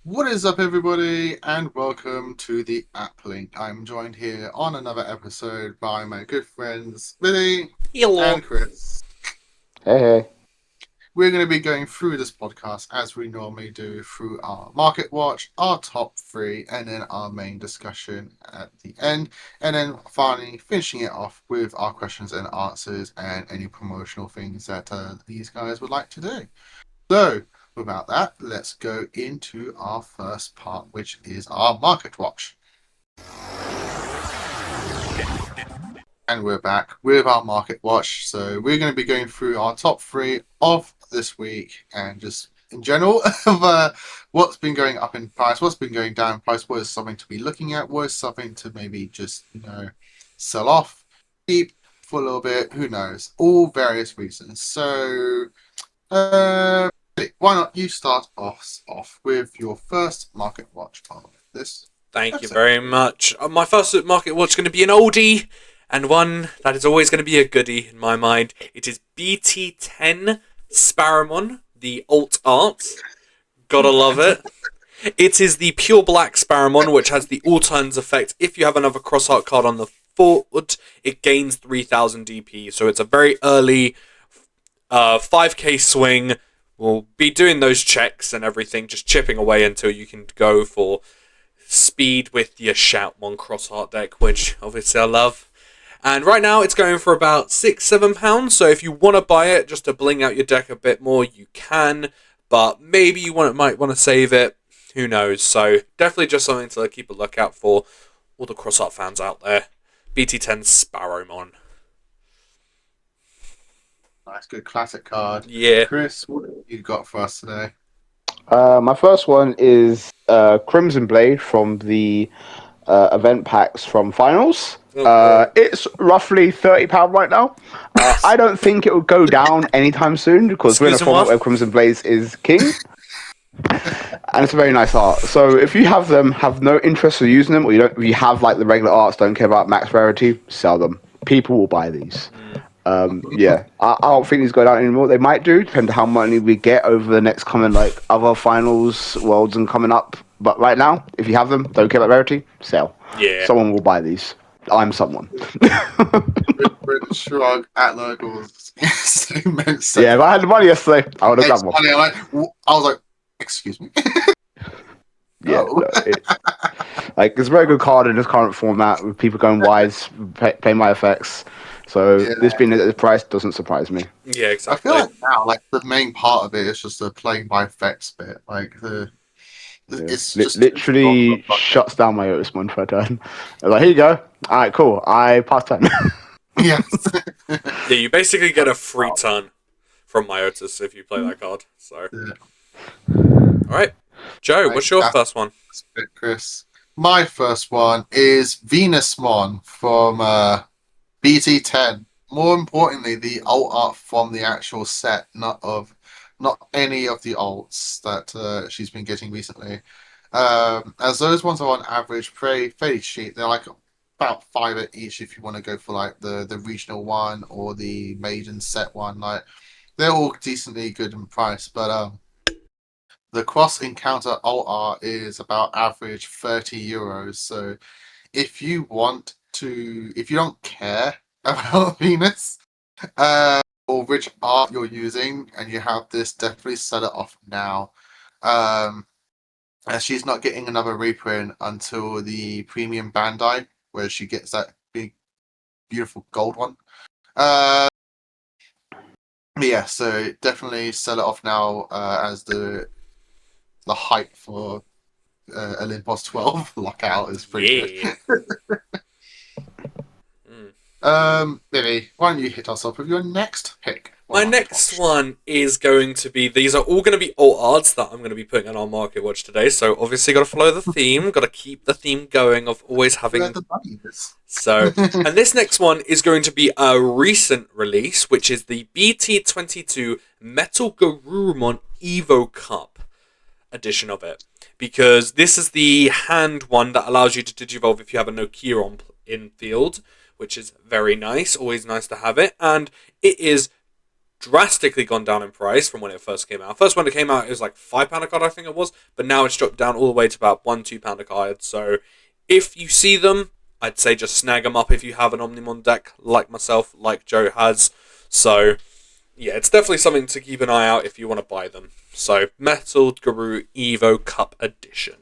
What is up, everybody, and welcome to the Applink. I'm joined here on another episode by my good friends Billy and Chris. Hey. We're going to be going through this podcast as we normally do through our market watch, our top three, and then our main discussion at the end, and then finally finishing it off with our questions and answers and any promotional things that these guys would like to do. So, without that, let's go into our first part, which is our market watch. And we're back with our market watch. So we're going to be going through our top three of this week and just in general of what's been going up in price, what's been going down in price, what is something to be looking at, what is something to maybe just, sell off, keep for a little bit, who knows, all various reasons. So, why not you start off with your first market watch of this? Thank you very much. My first market watch is going to be an oldie, and one that is always going to be a goodie in my mind. It is bt10 Sparrowmon, the alt art. Gotta love it. It is the pure black Sparrowmon, which has the all turns effect. If you have another cross art card on the board, it gains 3000 DP. So it's a very early 5k swing. We'll be doing those checks and everything, just chipping away until you can go for speed with your Shoutmon cross art deck, which obviously I love. And right now it's going for about £6-7. So if you want to buy it just to bling out your deck a bit more, you can. But maybe you might want to save it. Who knows? So definitely just something to keep a lookout for all the cross art fans out there. BT10 Sparrowmon. Nice, good classic card. Yeah. Chris, what have you got for us today? My first one is Crimson Blade from the event packs from Finals. It's roughly £30 right now. I don't think it will go down anytime soon because we're in a format where Crimson Blade is king. And it's a very nice art. So if you have them, have no interest in using them, or you have like the regular arts, don't care about max rarity, sell them. People will buy these. I don't think these go down anymore. They might do, depending on how much money we get over the next coming other finals, worlds, and coming up. But right now, if you have them, don't care about rarity, sell. Yeah. Someone will buy these. I'm someone. British shrug at locals. Yeah, if I had the money yesterday, I would have grabbed one. I was like, excuse me. Yeah, it's a very good card in this current format with people going wise, playing my effects. So this being at the price doesn't surprise me. Yeah, exactly. I feel like now, the main part of it is just the playing by effects bit. It's just literally shuts down my Yotusmon for a turn. I was like, here you go. All right, cool. I pass turn. Yes. Yeah, you basically get a free turn from Myotis if you play that card. So, Alright. Joe, what's your first one? Chris. My first one is Venusmon from BT10. More importantly, the alt art from the actual set, not any of the alts that she's been getting recently. As those ones are on average fairly cheap. They're about $5 each if you want to go for the regional one or the maiden set one. They're all decently good in price, but the cross encounter alt art is about average €30. So if you don't care about Venus, or which art you're using, and you have this, definitely sell it off now. As she's not getting another reprint until the premium Bandai, where she gets that big, beautiful gold one. So definitely sell it off now as the hype for Olympus 12 lockout is pretty good. Billy, why don't you hit us up with your next pick? My next one is going to be, these are all going to be alt arts that I'm going to be putting on our market watch today, so obviously got to follow the theme, got to keep the theme going of always having... Where the money is. So, and this next one is going to be a recent release, which is the BT22 Metal Garurumon Evo Cup edition of it. Because this is the hand one that allows you to digivolve if you have a Nokia in field, which is very nice, always nice to have it, and it is drastically gone down in price from when it first came out. First when it came out, it was like £5 a card, I think it was, but now it's dropped down all the way to about £1-2 a card. So if you see them, I'd say just snag them up if you have an Omnimon deck like myself, like Joe has. So yeah, it's definitely something to keep an eye out if you want to buy them. So Metal Guru Evo Cup Edition.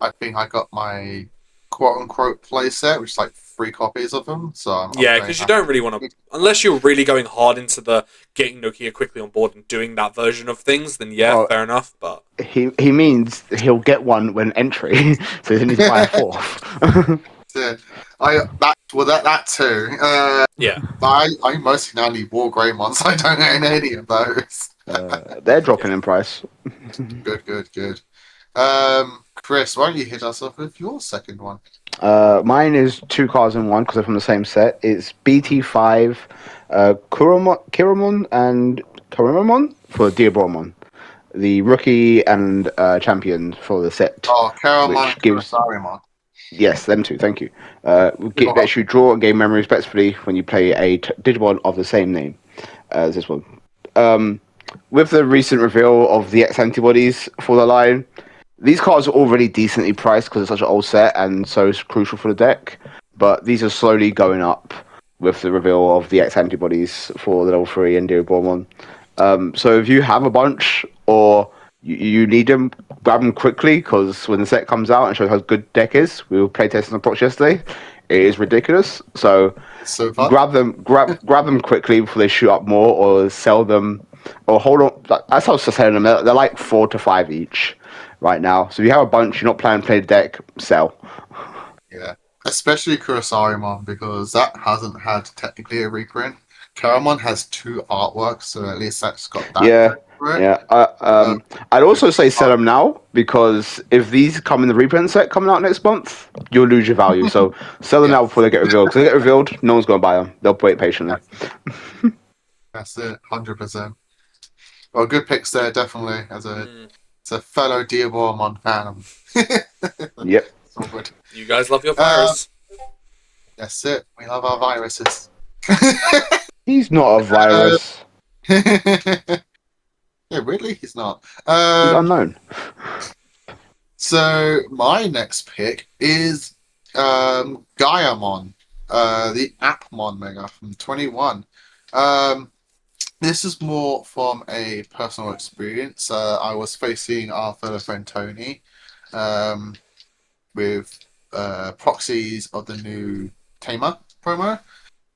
I think I got my quote-unquote playset, which is like 3 copies of them. So I'm Yeah, very because you happy. don't really want to, unless you're really going hard into the getting Nokia quickly on board and doing that version of things, then yeah, Oh, fair enough. But he means he'll get one when entry, so he doesn't need to buy a fourth. Yeah. That too. yeah, I mostly now need War Greymons. I don't own any of those. They're dropping in price. Good. Chris, why don't you hit us off with your second one? Mine is 2 cards in one because they're from the same set. It's BT5, Kiramon and Karimamon for Diaboromon, the rookie and champion for the set. Oh, Caramon Which and gives Kurosarimon. yes, them two. Thank you. Lets you draw and gain memory respectively when you play a Digimon of the same name as this one. With the recent reveal of the X antibodies for the line, these cards are already decently priced because it's such an old set and so it's crucial for the deck. But these are slowly going up with the reveal of the X antibodies for the level 3 and Diaboromon. So if you have a bunch or you need them, grab them quickly because when the set comes out and shows how good deck is, we were playtesting on Prox yesterday. It is ridiculous. So So fun. grab them quickly before they shoot up more, or sell them, or hold on. That's how I was selling them. They're like 4 to 5 each right now. So if you have a bunch, you're not planning to play the deck, sell. Yeah. Especially Kurosarimon, because that hasn't had technically a reprint. Caramon has 2 artworks, so at least that's got that. Yeah. For it. Yeah, I'd also say sell them now because if these come in the reprint set coming out next month, you'll lose your value. So sell them Yeah. now before they get revealed. Because they get revealed, no one's going to buy them. They'll wait patiently. That's it, 100%. Well, good picks there, definitely. As a fellow Diaboromon fan. Yep. It's all good. you guys love your virus. That's it. We love our viruses. He's not a virus. Yeah, really? He's not. He's unknown. So my next pick is Gaiamon, the Appmon Mega from 21. This is more from a personal experience. I was facing our fellow friend Tony with proxies of the new Tamer promo,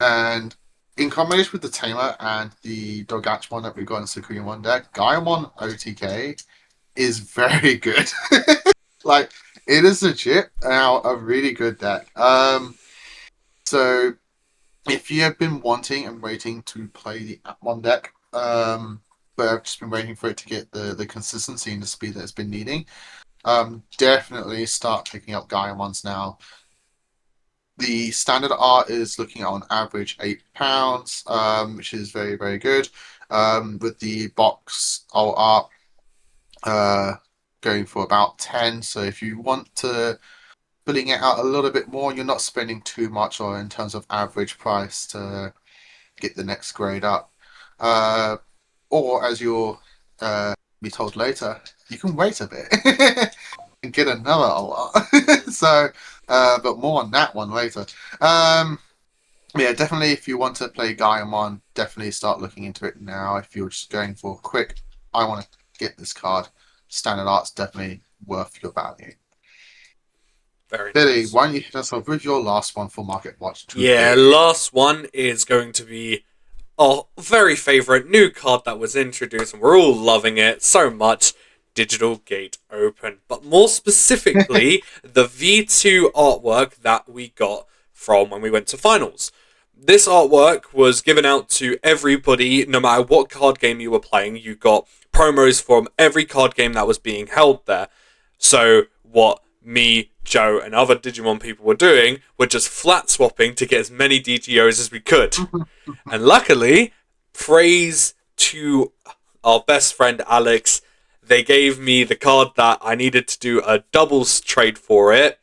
and in combination with the Tamer and the Dogachmon that we got in Sukurimon deck, Gaiamon OTK is very good. Like, it is legit now a really good deck. So if you have been wanting and waiting to play the Appmon deck, but I've just been waiting for it to get the consistency and the speed that it's been needing, definitely start picking up Gaiamons now. The standard art is looking at on average £8, which is very, very good. With the box alt art going for about 10. So if you want to filling it out a little bit more, you're not spending too much or in terms of average price to get the next grade up. Or as you'll be told later, you can wait a bit and get another alt art. So but more on that one later. Yeah, definitely if you want to play Gaiamon, definitely start looking into it now. If you're just going for a quick, I want to get this card, standard art's definitely worth your value. Very Billy, nice. why don't you hit us off with your last one for Market Watch? Yeah, last one is going to be our very favourite new card that was introduced, and we're all loving it so much. Digital Gate Open, but more specifically the V2 artwork that we got from when we went to finals. This artwork was given out to everybody, no matter what card game you were playing. You got promos from every card game that was being held there. So what me, Joe, and other Digimon people were doing were just flat swapping to get as many DTOs as we could. And luckily, praise to our best friend Alex, they gave me the card that I needed to do a doubles trade for it.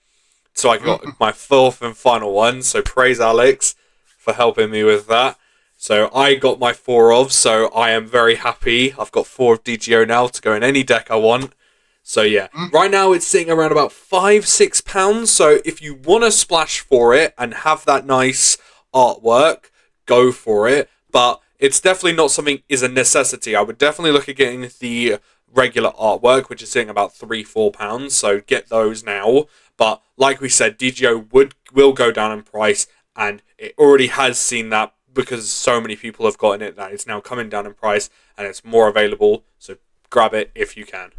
So I got my fourth and final one. So praise Alex for helping me with that. So I got my 4 of, so I am very happy. I've got 4 of DGO now to go in any deck I want. So yeah, right now it's sitting around about £5-6. So if you want to splash for it and have that nice artwork, go for it. But it's definitely not something is a necessity. I would definitely look at getting the regular artwork, which is sitting about £3-4. So get those now. But like we said, DGO will go down in price, and it already has seen that because so many people have gotten it that it's now coming down in price and it's more available. So grab it if you can.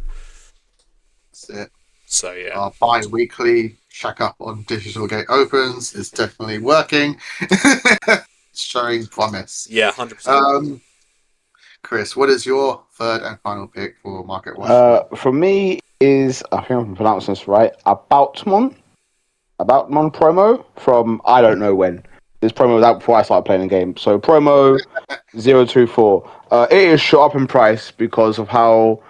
That's it. So yeah, Our bi-weekly check up on Digital Gate Opens is definitely working. Showing promise. yeah, 100%. Chris, what is your third and final pick for Market Watch? For me is, I think I'm pronouncing this right, Aboutmon promo from I don't know when. This promo was out before I started playing the game. So promo 024. It is shot up in price because of how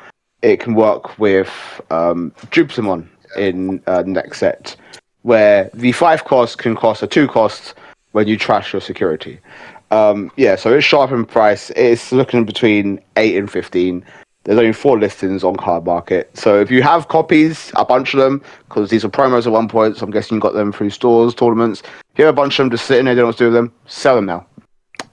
it can work with Jupitermon in the next set, where the 5 cost can cost a 2 cost when you trash your security. So it's shot up in price. It's looking between 8 and 15. There's only 4 listings on Card Market. So if you have copies, a bunch of them, because these are promos at one point, so I'm guessing you got them through stores, tournaments. If you have a bunch of them just sitting there, don't know what to do with them, sell them now.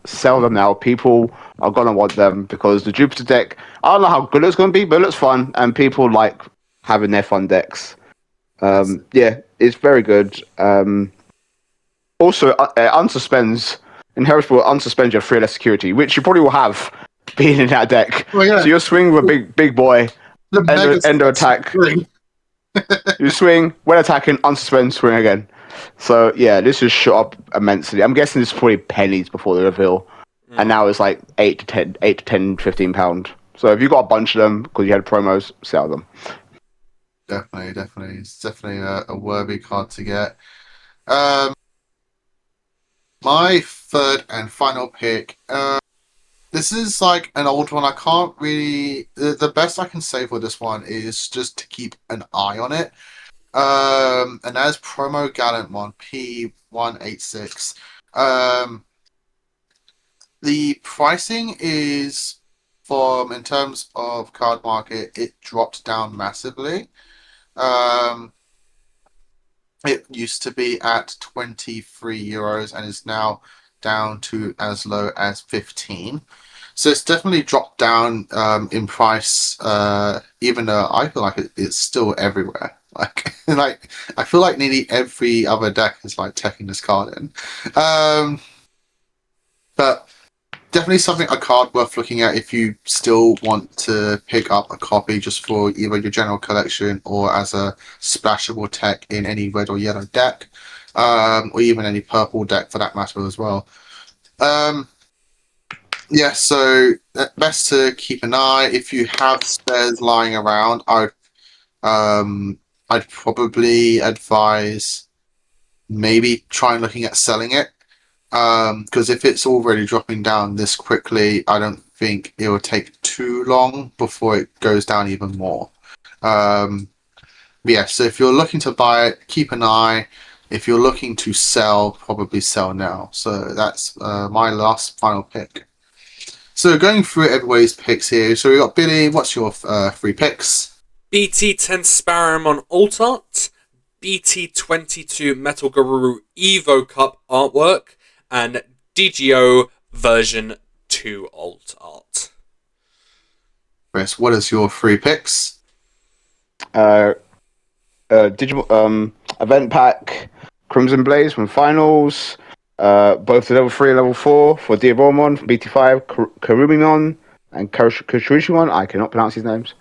Sell them now. People are going to want them because the Jupiter deck, I don't know how good it's going to be, but it looks fun, and people like having their fun decks. It's very good. Also, unsuspends, Inheritable unsuspends your 3 less security, which you probably will have being in that deck. Oh, yeah. So you're swinging with a big boy, The ender attack. You swing, when attacking, unsuspend, swing again. So yeah, this is shot up immensely. I'm guessing this is probably pennies before the reveal. And now it's like 8 to 10, 15 pound. So if you got a bunch of them because you had promos, sell them. Definitely. It's definitely a worthy card to get. My third and final pick. This is like an old one. I can't really. The best I can say for this one is just to keep an eye on it. And as promo Gallantmon P186. The pricing is in terms of Card Market, it dropped down massively. It used to be at €23 and is now down to as low as 15. So it's definitely dropped down in price, even though I feel like it's still everywhere. Like I feel like nearly every other deck is like taking this card in. But definitely a card worth looking at if you still want to pick up a copy just for either your general collection or as a splashable tech in any red or yellow deck, or even any purple deck for that matter as well. So best to keep an eye. If you have spares lying around, I'd probably advise maybe try looking at selling it. Because if it's already dropping down this quickly, I don't think it will take too long before it goes down even more. So if you're looking to buy it, keep an eye. If you're looking to sell, probably sell now. So that's my last final pick. So going through everybody's picks here. So we got Billy. What's your 3 picks? BT10 Sparamon Alt Art, BT22 Metal Guru Evo Cup artwork, and DGO version 2 alt art. Chris, what is your 3 picks? Digimon event pack, Crimson Blaze from finals, both the level 3 and level 4 for Diabomon from BT5, Karumimon and Kashushimon. I cannot pronounce these names.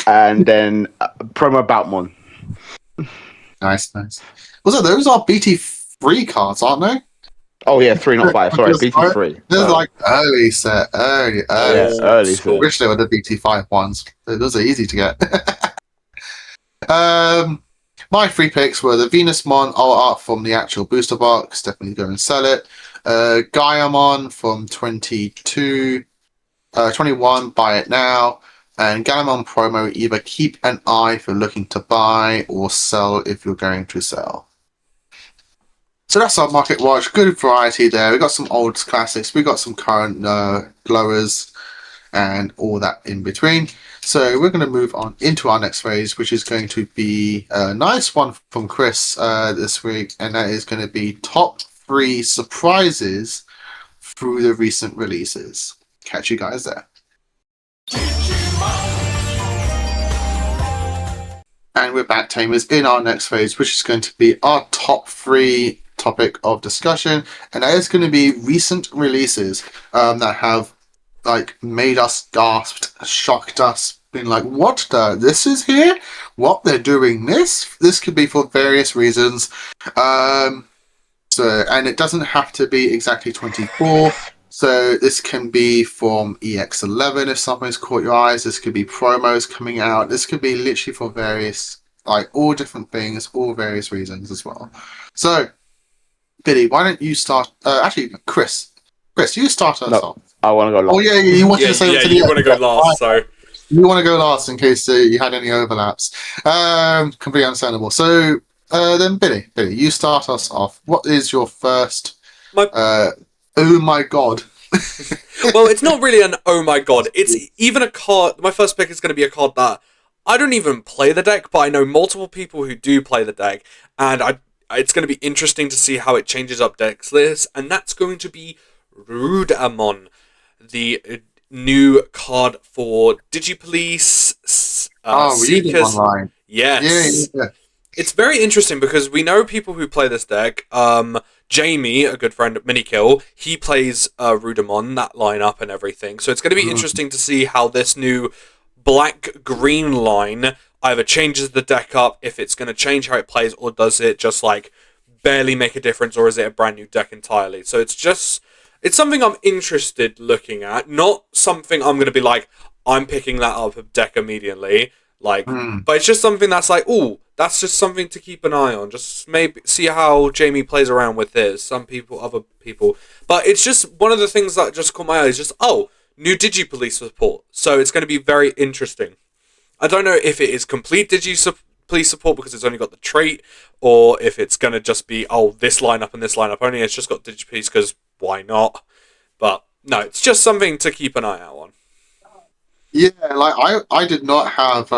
and then promo Boutmon. Nice. Also, those are BT3 cards, aren't they? Oh yeah, 3 not 5. Sorry, BT3. This is like early set. Early set. I wish they were the BT5 ones. Those are easy to get. My 3 picks were the Venusmon alt art from the actual booster box. Definitely go and sell it. Gaiamon from 21. Buy it now. And Galamon promo, either keep an eye if you're looking to buy or sell if you're going to sell. So that's our market watch. Good variety there. We got some old classics. We got some current glowers and all that in between. So we're going to move on into our next phase, which is going to be a nice one from Chris this week, and that is going to be top 3 surprises through the recent releases. Catch you guys there. And we're back, Tamers, in our next phase, which is going to be our top 3 topic of discussion, and that is going to be recent releases that have made us gasped, shocked us, been like, what this is here? What, they're doing this? This could be for various reasons. And it doesn't have to be exactly 24. So this can be from EX11 if something's caught your eyes. This could be promos coming out. This could be literally for various, all different things, all various reasons as well. So, Billy, why don't you start? Actually, Chris, you start us off. I want to go last. Oh yeah, you wanted to say to the you want to go last, so you want to go last in case you had any overlaps. Completely understandable. So then, Billy, you start us off. What is your first? Oh my god. Well, it's not really an oh my god. It's even a card. My first pick is going to be a card that I don't even play the deck, but I know multiple people who do play the deck, and it's going to be interesting to see how it changes up decks lists, and that's going to be Rudamon, the new card for Digipolice, Seekers. Online. Yes. Yeah. It's very interesting because we know people who play this deck. Jamie, a good friend of Minikill, he plays Rudamon, that lineup and everything. So it's going to be interesting to see how this new black-green line either changes the deck up, if it's going to change how it plays, or does it just barely make a difference, or is it a brand new deck entirely? So it's something I'm interested looking at, not something I'm going to be like, I'm picking that up a deck immediately. But it's just something that's that's just something to keep an eye on. Just maybe see how Jamie plays around with his. Other people. But it's just one of the things that just caught my eye is just, new Digipolice support. So it's going to be very interesting. I don't know if it is complete Digipolice support because it's only got the trait, or if it's going to just be, this lineup and this lineup only. It's just got Digipolice because why not? But no, it's just something to keep an eye out on. Yeah, I did not have,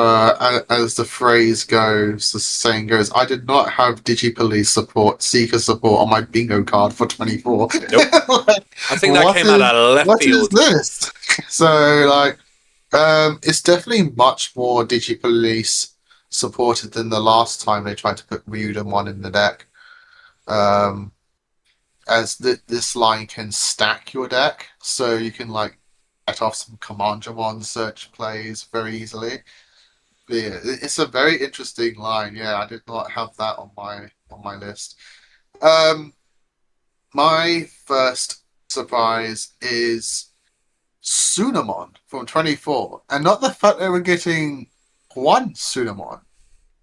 as the phrase goes, the saying goes, I did not have Digipolice support, Seeker support on my bingo card for 24. Nope. I think that came out of left field. What is this? So, it's definitely much more Digipolice supported than the last time they tried to put Ryudamon in the deck. As this line can stack your deck, so you can, get off some Commandramon search plays very easily. But yeah, it's a very interesting line. Yeah, I did not have that on my list. My first surprise is Sunamon from 24, and not the fact that we're getting one Sunamon.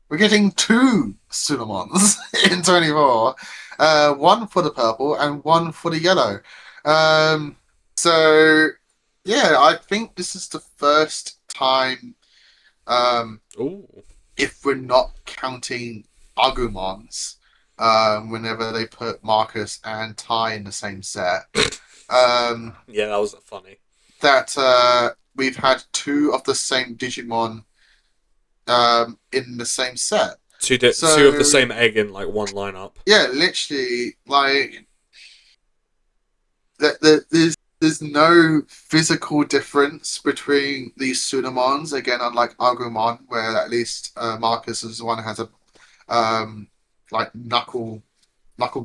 We're getting 2 Sunamons in 24. One for the purple and one for the yellow. So yeah, I think this is the first time, if we're not counting Agumons, whenever they put Marcus and Ty in the same set. Yeah, that was funny. That we've had 2 of the same Digimon in the same set. Two of the same egg in one lineup. Yeah, literally, there's no physical difference between these Sunamons. Again, unlike Agumon, where at least Marcus is the one who has a knuckle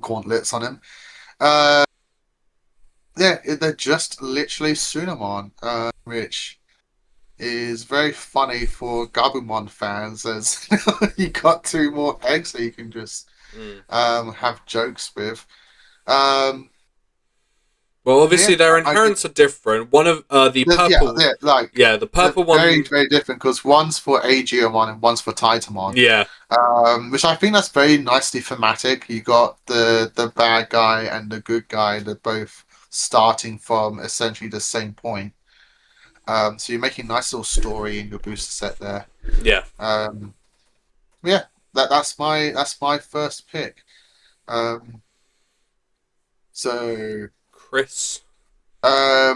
gauntlets on him. Yeah, they're just literally Sunamon, which is very funny for Gabumon fans, as you got 2 more eggs that you can just have jokes with. Well, obviously their inherents are different. One of the purple, the purple one, very very different because one's for Aegeomon and one's for Titamon. Yeah, which I think that's very nicely thematic. You got the bad guy and the good guy. They're both starting from essentially the same point. So you're making a nice little story in your booster set there. Yeah. Yeah, that's my first pick. So, Chris. I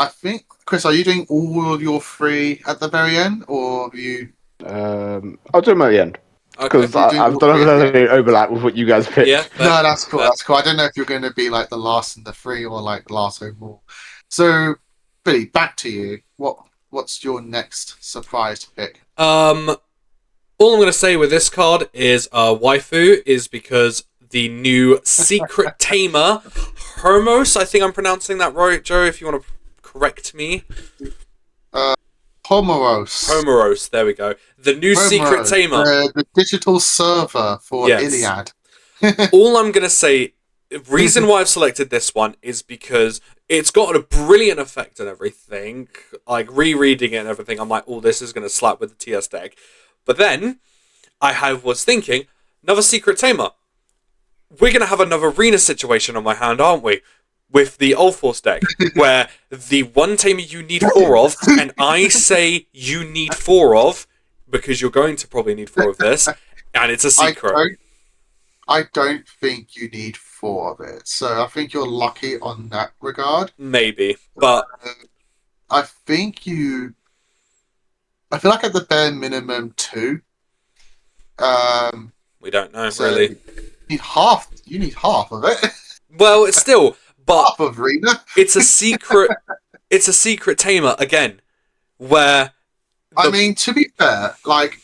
think, Chris, are you doing all of your three at the very end, or have you? I'll do them at the end Okay. because You doing I've all done three at the end? a overlap with what you guys Yeah, picked. fair. No, that's cool. Fair. That's cool. I don't know if you're going to be like the last in the three or like last overall. So, Billy, back to you. What's your next surprise pick? All I'm going to say with this card is waifu is because the new secret tamer, Hermos, I think I'm pronouncing that right, Joe, if you want to correct me. Homoros. Homoros, there we go. The new secret Homoros, tamer. the digital server for Yes. Iliad. All I'm going to say, reason why I've selected this one is because it's got a brilliant effect and everything. Like, rereading it and everything, I'm like, oh, this is going to slap with the TS deck. But then, was thinking, another secret tamer. We're going to have another arena situation on my hand, aren't we? With the Old Force deck, where the one tamer you need 4 of, and I say you need 4 of, because you're going to probably need 4 of this, and it's a secret. I don't think you need 4 of it, so I think you're lucky on that regard. Maybe, but I think I feel like at the bare minimum 2. we don't know, So really. you need half of it. Well, it's still, but Half of Rena. it's a secret. It's a secret tamer again, where I mean, to be fair, like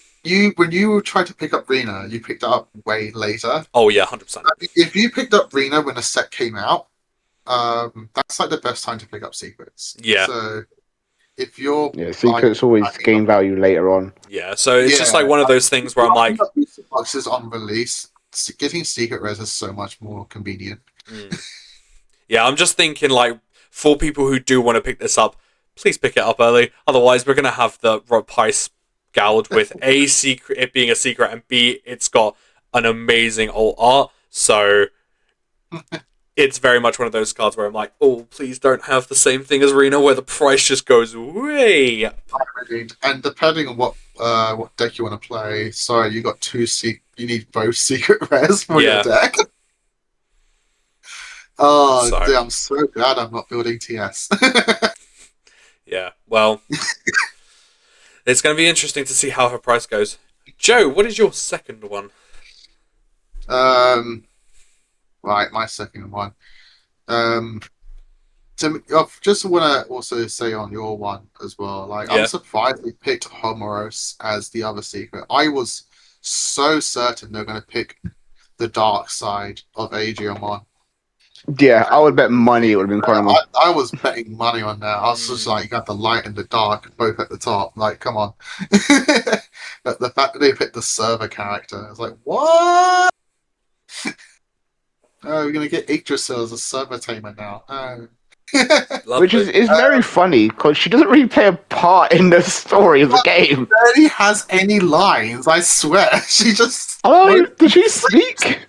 when you tried to pick up Rena, you picked it up way later. oh yeah, 100%. If you picked up Rena when a set came out, that's like the best time to pick up secrets. Yeah. So if you're secrets always gain value later on. Yeah, so it's just like one of those things where I'm like, boxes on release, getting secret res is so much more convenient. Yeah, I'm just thinking like for people who do want to pick this up, please pick it up early. Otherwise, we're gonna have the price gouged with A, secret, it being a secret, and B, it's got an amazing old art. So it's very much one of those cards where I'm like, oh, please don't have the same thing as Reno, where the price just goes way up. And depending on what deck you want to play, sorry, you got you need both secret rares for your deck. Oh, So. dude, I'm so glad I'm not building TS. Yeah, well, it's going to be interesting to see how her price goes. Joe, what is your second one? Right, my second one. So I just want to also say on your one as well. Like, I'm surprised they picked Homoros as the other secret. I was so certain they're going to pick the dark side of Adriamon. Yeah, I would bet money it would have been Chronomon. I was betting money on that. I was just like, you got the light and the dark both at the top. Like, come on. But the fact that they picked the server character, I was like, what? Oh, we're gonna get Yggdrasil as a server tamer now. Oh. Which is very funny because she doesn't really play a part in the story of the game. She barely has any lines. I swear, she just. Oh, did she speak?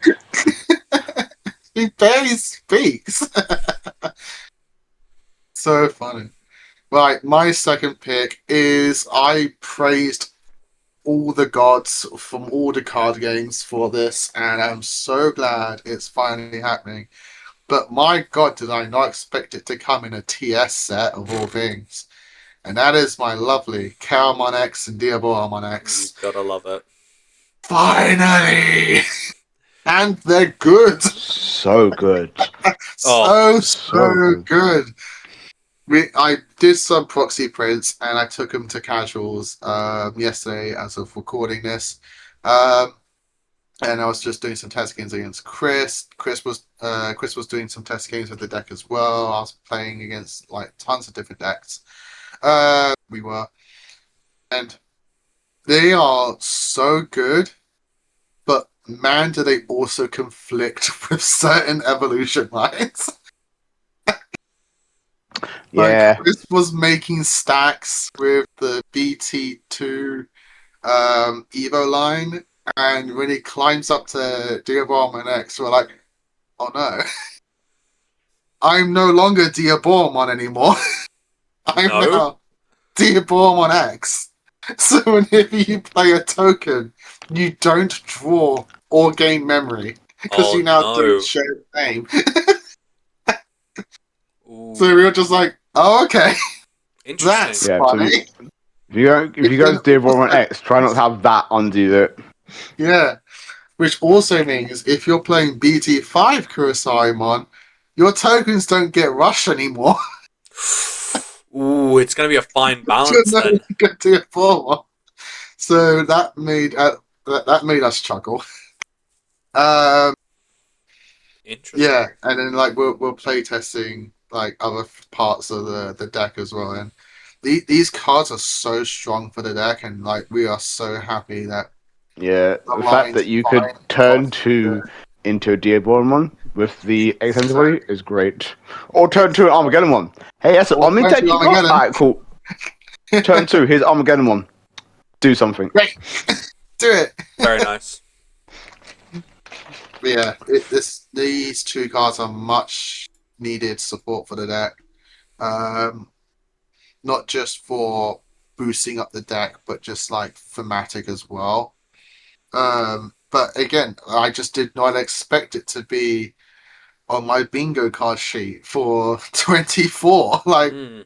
She barely speaks. So funny. Right, my second pick is I praised all the gods from all the card games for this, and I'm so glad it's finally happening. But my god, did I not expect it to come in a TS set of all things. And that is my lovely Caramon X and Diaboromon X. You gotta love it. Finally! And they're good. So good. so good. I did some proxy prints and I took them to casuals yesterday as of recording this. And I was just doing some test games against Chris. Chris was doing some test games with the deck as well. I was playing against like tons of different decks. We were, and they are so good. But man, do they also conflict with certain evolution lines. Yeah. Like, Chris was making stacks with the BT2 Evo line. And when he climbs up to Diaboromon X, we're like, oh no. I'm no longer Diaboromon anymore. I'm now Diaboromon X. So whenever you play a token, you don't draw or gain memory. Because you now don't share the name. Ooh, So we were just like, oh, okay, that's interesting. Yeah, so funny. if you go to Dearborn X, try not to have that undo it. Yeah. Which also means if you're playing BT5 Kurosaimon, your tokens don't get rushed anymore. Ooh, it's going to be a fine You're balance no then. longer tier 4. So that made us chuckle. Um, Interesting. yeah, and then like we're play testing like other parts of the deck as well, and these cards are so strong for the deck, and like we are so happy that Yeah, the the fact lines that you could finally turn got two the into a Dearborn one with the X so antibody is great. Or turn it's to an Armageddon one. Hey, that's an all Omni thanks deck to you got? Armageddon. Alright, cool. Turn two, here's Armageddon one. Do something. Great, do it. Very nice. But yeah, these two cards are much needed support for the deck. Um, not just for boosting up the deck, but just like thematic as well. But again, I just did not expect it to be on my bingo card sheet for 24. Like, Hmm.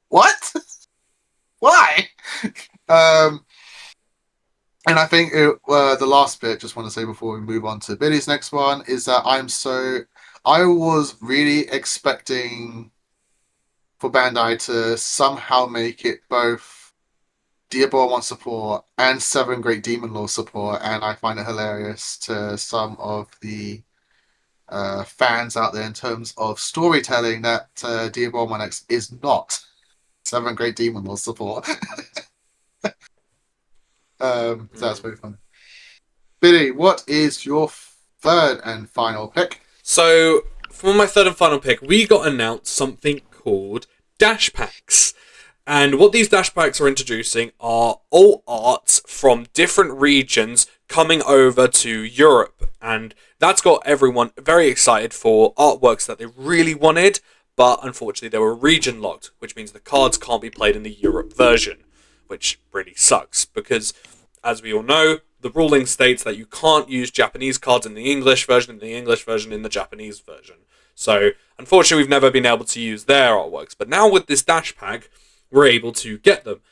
what? Why? Um, and I think the last bit, just want to say before we move on to Billy's next one, is that I was really expecting for Bandai to somehow make it both Diablo support and Seven Great Demon Lord support, and I find it hilarious to some of the fans out there in terms of storytelling that Diablo X is not Seven Great Demon Lord support. So that's Hmm. very fun. Billy, what is your third and final pick? So, for my third and final pick, we got announced something called Dash Packs. And what these Dash Packs are introducing are alt arts from different regions coming over to Europe. And that's got everyone very excited for artworks that they really wanted, but unfortunately they were region locked, which means the cards can't be played in the Europe version, which really sucks because, as we all know, the ruling states that you can't use Japanese cards in the English version, in the Japanese version. So, unfortunately, we've never been able to use their artworks. But now with this Dash Pack, we're able to get them.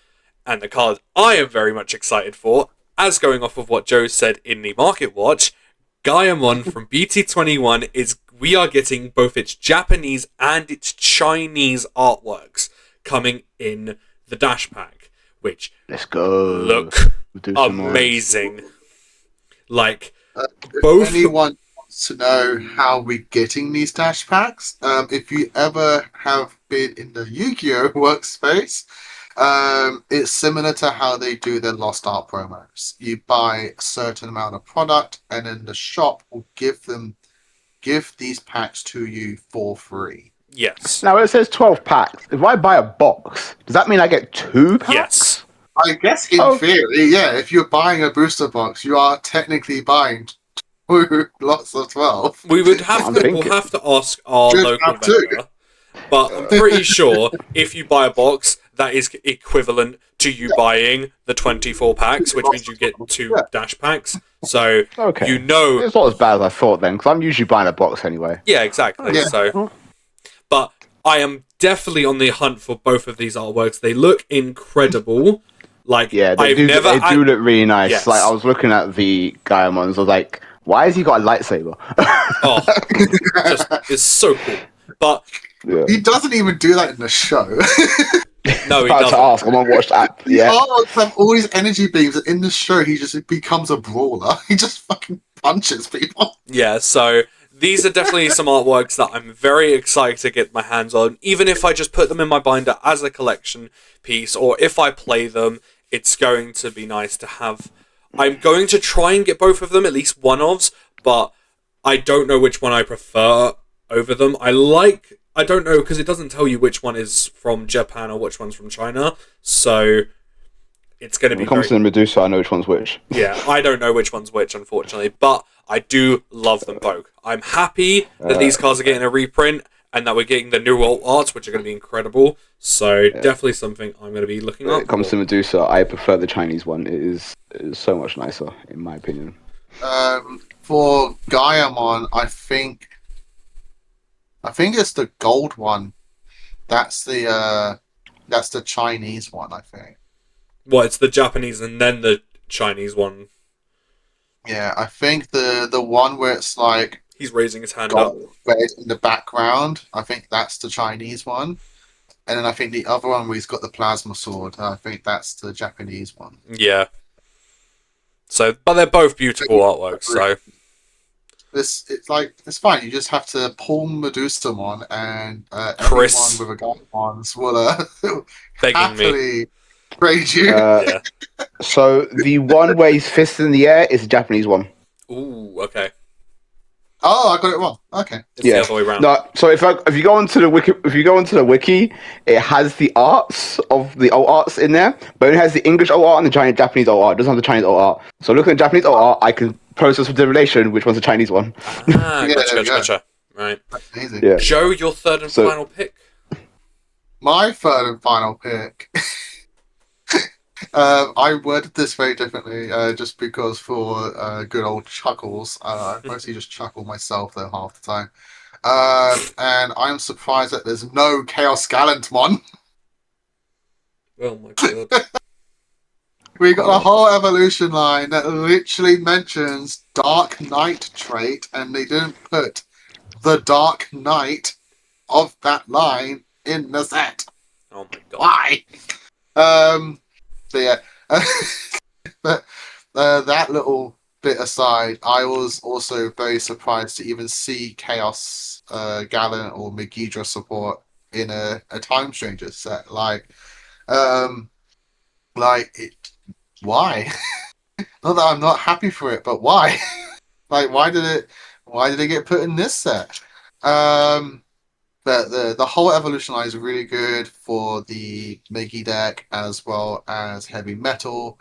And the card I am very much excited for, as going off of what Joe said in the Market Watch, Gaiamon from BT21 we are getting both its Japanese and its Chinese artworks coming in the Dash Pack, which Let's go. look We'll do some more. amazing. Like, If both. anyone wants to know how we're getting these dash packs, if you ever have been in the Yu-Gi-Oh workspace, it's similar to how they do their Lost Art promos. You buy a certain amount of product, and then the shop will give these packs to you for free. Yes. Now it says 12 packs. If I buy a box, does that mean I get 2 packs? Yes. I guess in Oh. theory, yeah, if you're buying a booster box, you are technically buying lots of 12. We would have I'm to. thinking. We'll have to ask our Should local have two. vendor. But I'm pretty sure if you buy a box, that is equivalent to you buying the 24 packs, which means you get 2 Dash Packs. So, Okay. you know. It's not as bad as I thought then, because I'm usually buying a box anyway. Yeah, exactly. Yeah. So, but I am definitely on the hunt for both of these artworks. They look incredible. Like, Yeah, they I've do. never. They do look really nice. Yes. Like I was looking at the Gaiamons, I was like, "Why has he got a lightsaber?" Oh, it's so cool. But Yeah. He doesn't even do that in the show. no, he About to doesn't. ask, I'm gonna watch that. The Yeah. artworks have all these energy beams, and in the show, he just becomes a brawler. He just fucking punches people. Yeah, so these are definitely some artworks that I'm very excited to get my hands on, even if I just put them in my binder as a collection piece, or if I play them, it's going to be nice to have. I'm going to try and get both of them, at least one of, but I don't know which one I prefer over them. I don't know, because it doesn't tell you which one is from Japan or which one's from China, so it's going to When be it comes to the Medusa, I know which one's which. yeah, I don't know which one's which, unfortunately, but I do love them both. I'm happy that these cards are getting a reprint and that we're getting the new alt arts, which are going to be incredible. So definitely something I'm going to be looking When up it comes for. to Medusa, I prefer the Chinese one. It is so much nicer, in my opinion. For Gaiamon, I think I think it's the gold one. That's the Chinese one, I think. What? It's the Japanese and then the Chinese one. Yeah, I think the one where it's like He's raising his hand up. gold red in the background. I think that's the Chinese one. And then I think the other one where he's got the plasma sword. I think that's the Japanese one. Yeah. So, but they're both beautiful artworks. So It's fine. You just have to pull Medustamon and Chris. everyone with a Gaimons will begging me. happily trade you. Yeah. So the one where he's fist in the air is the Japanese one. Ooh. Okay. Oh, I got it wrong. Okay. It's the other way around. No, so if you go onto the wiki, it has the arts of the alt arts in there, but it has the English alt art and the Japanese alt art. It doesn't have the Chinese alt art. So looking at the Japanese alt art, I can process with relation which one's the Chinese one. Ah, Yeah, there we go. gotcha. Right. That's easy. Yeah. Joe, your third and final pick. My third and final pick. I worded this very differently, just because for good old chuckles. I mostly just chuckle myself though half the time. And I'm surprised that there's no Chaos Gallantmon. Oh my god. We got a whole evolution line that literally mentions Dark Knight trait, and they didn't put the Dark Knight of that line in the set. Oh my god. Why? So yeah, but that little bit aside, I was also very surprised to even see Chaos Gallant or Megidra support in a Time Stranger set. Like it. Why? Not that I'm not happy for it, but why? Like, why did it get put in this set? But the whole evolution line is really good for the Megi deck as well as heavy metal.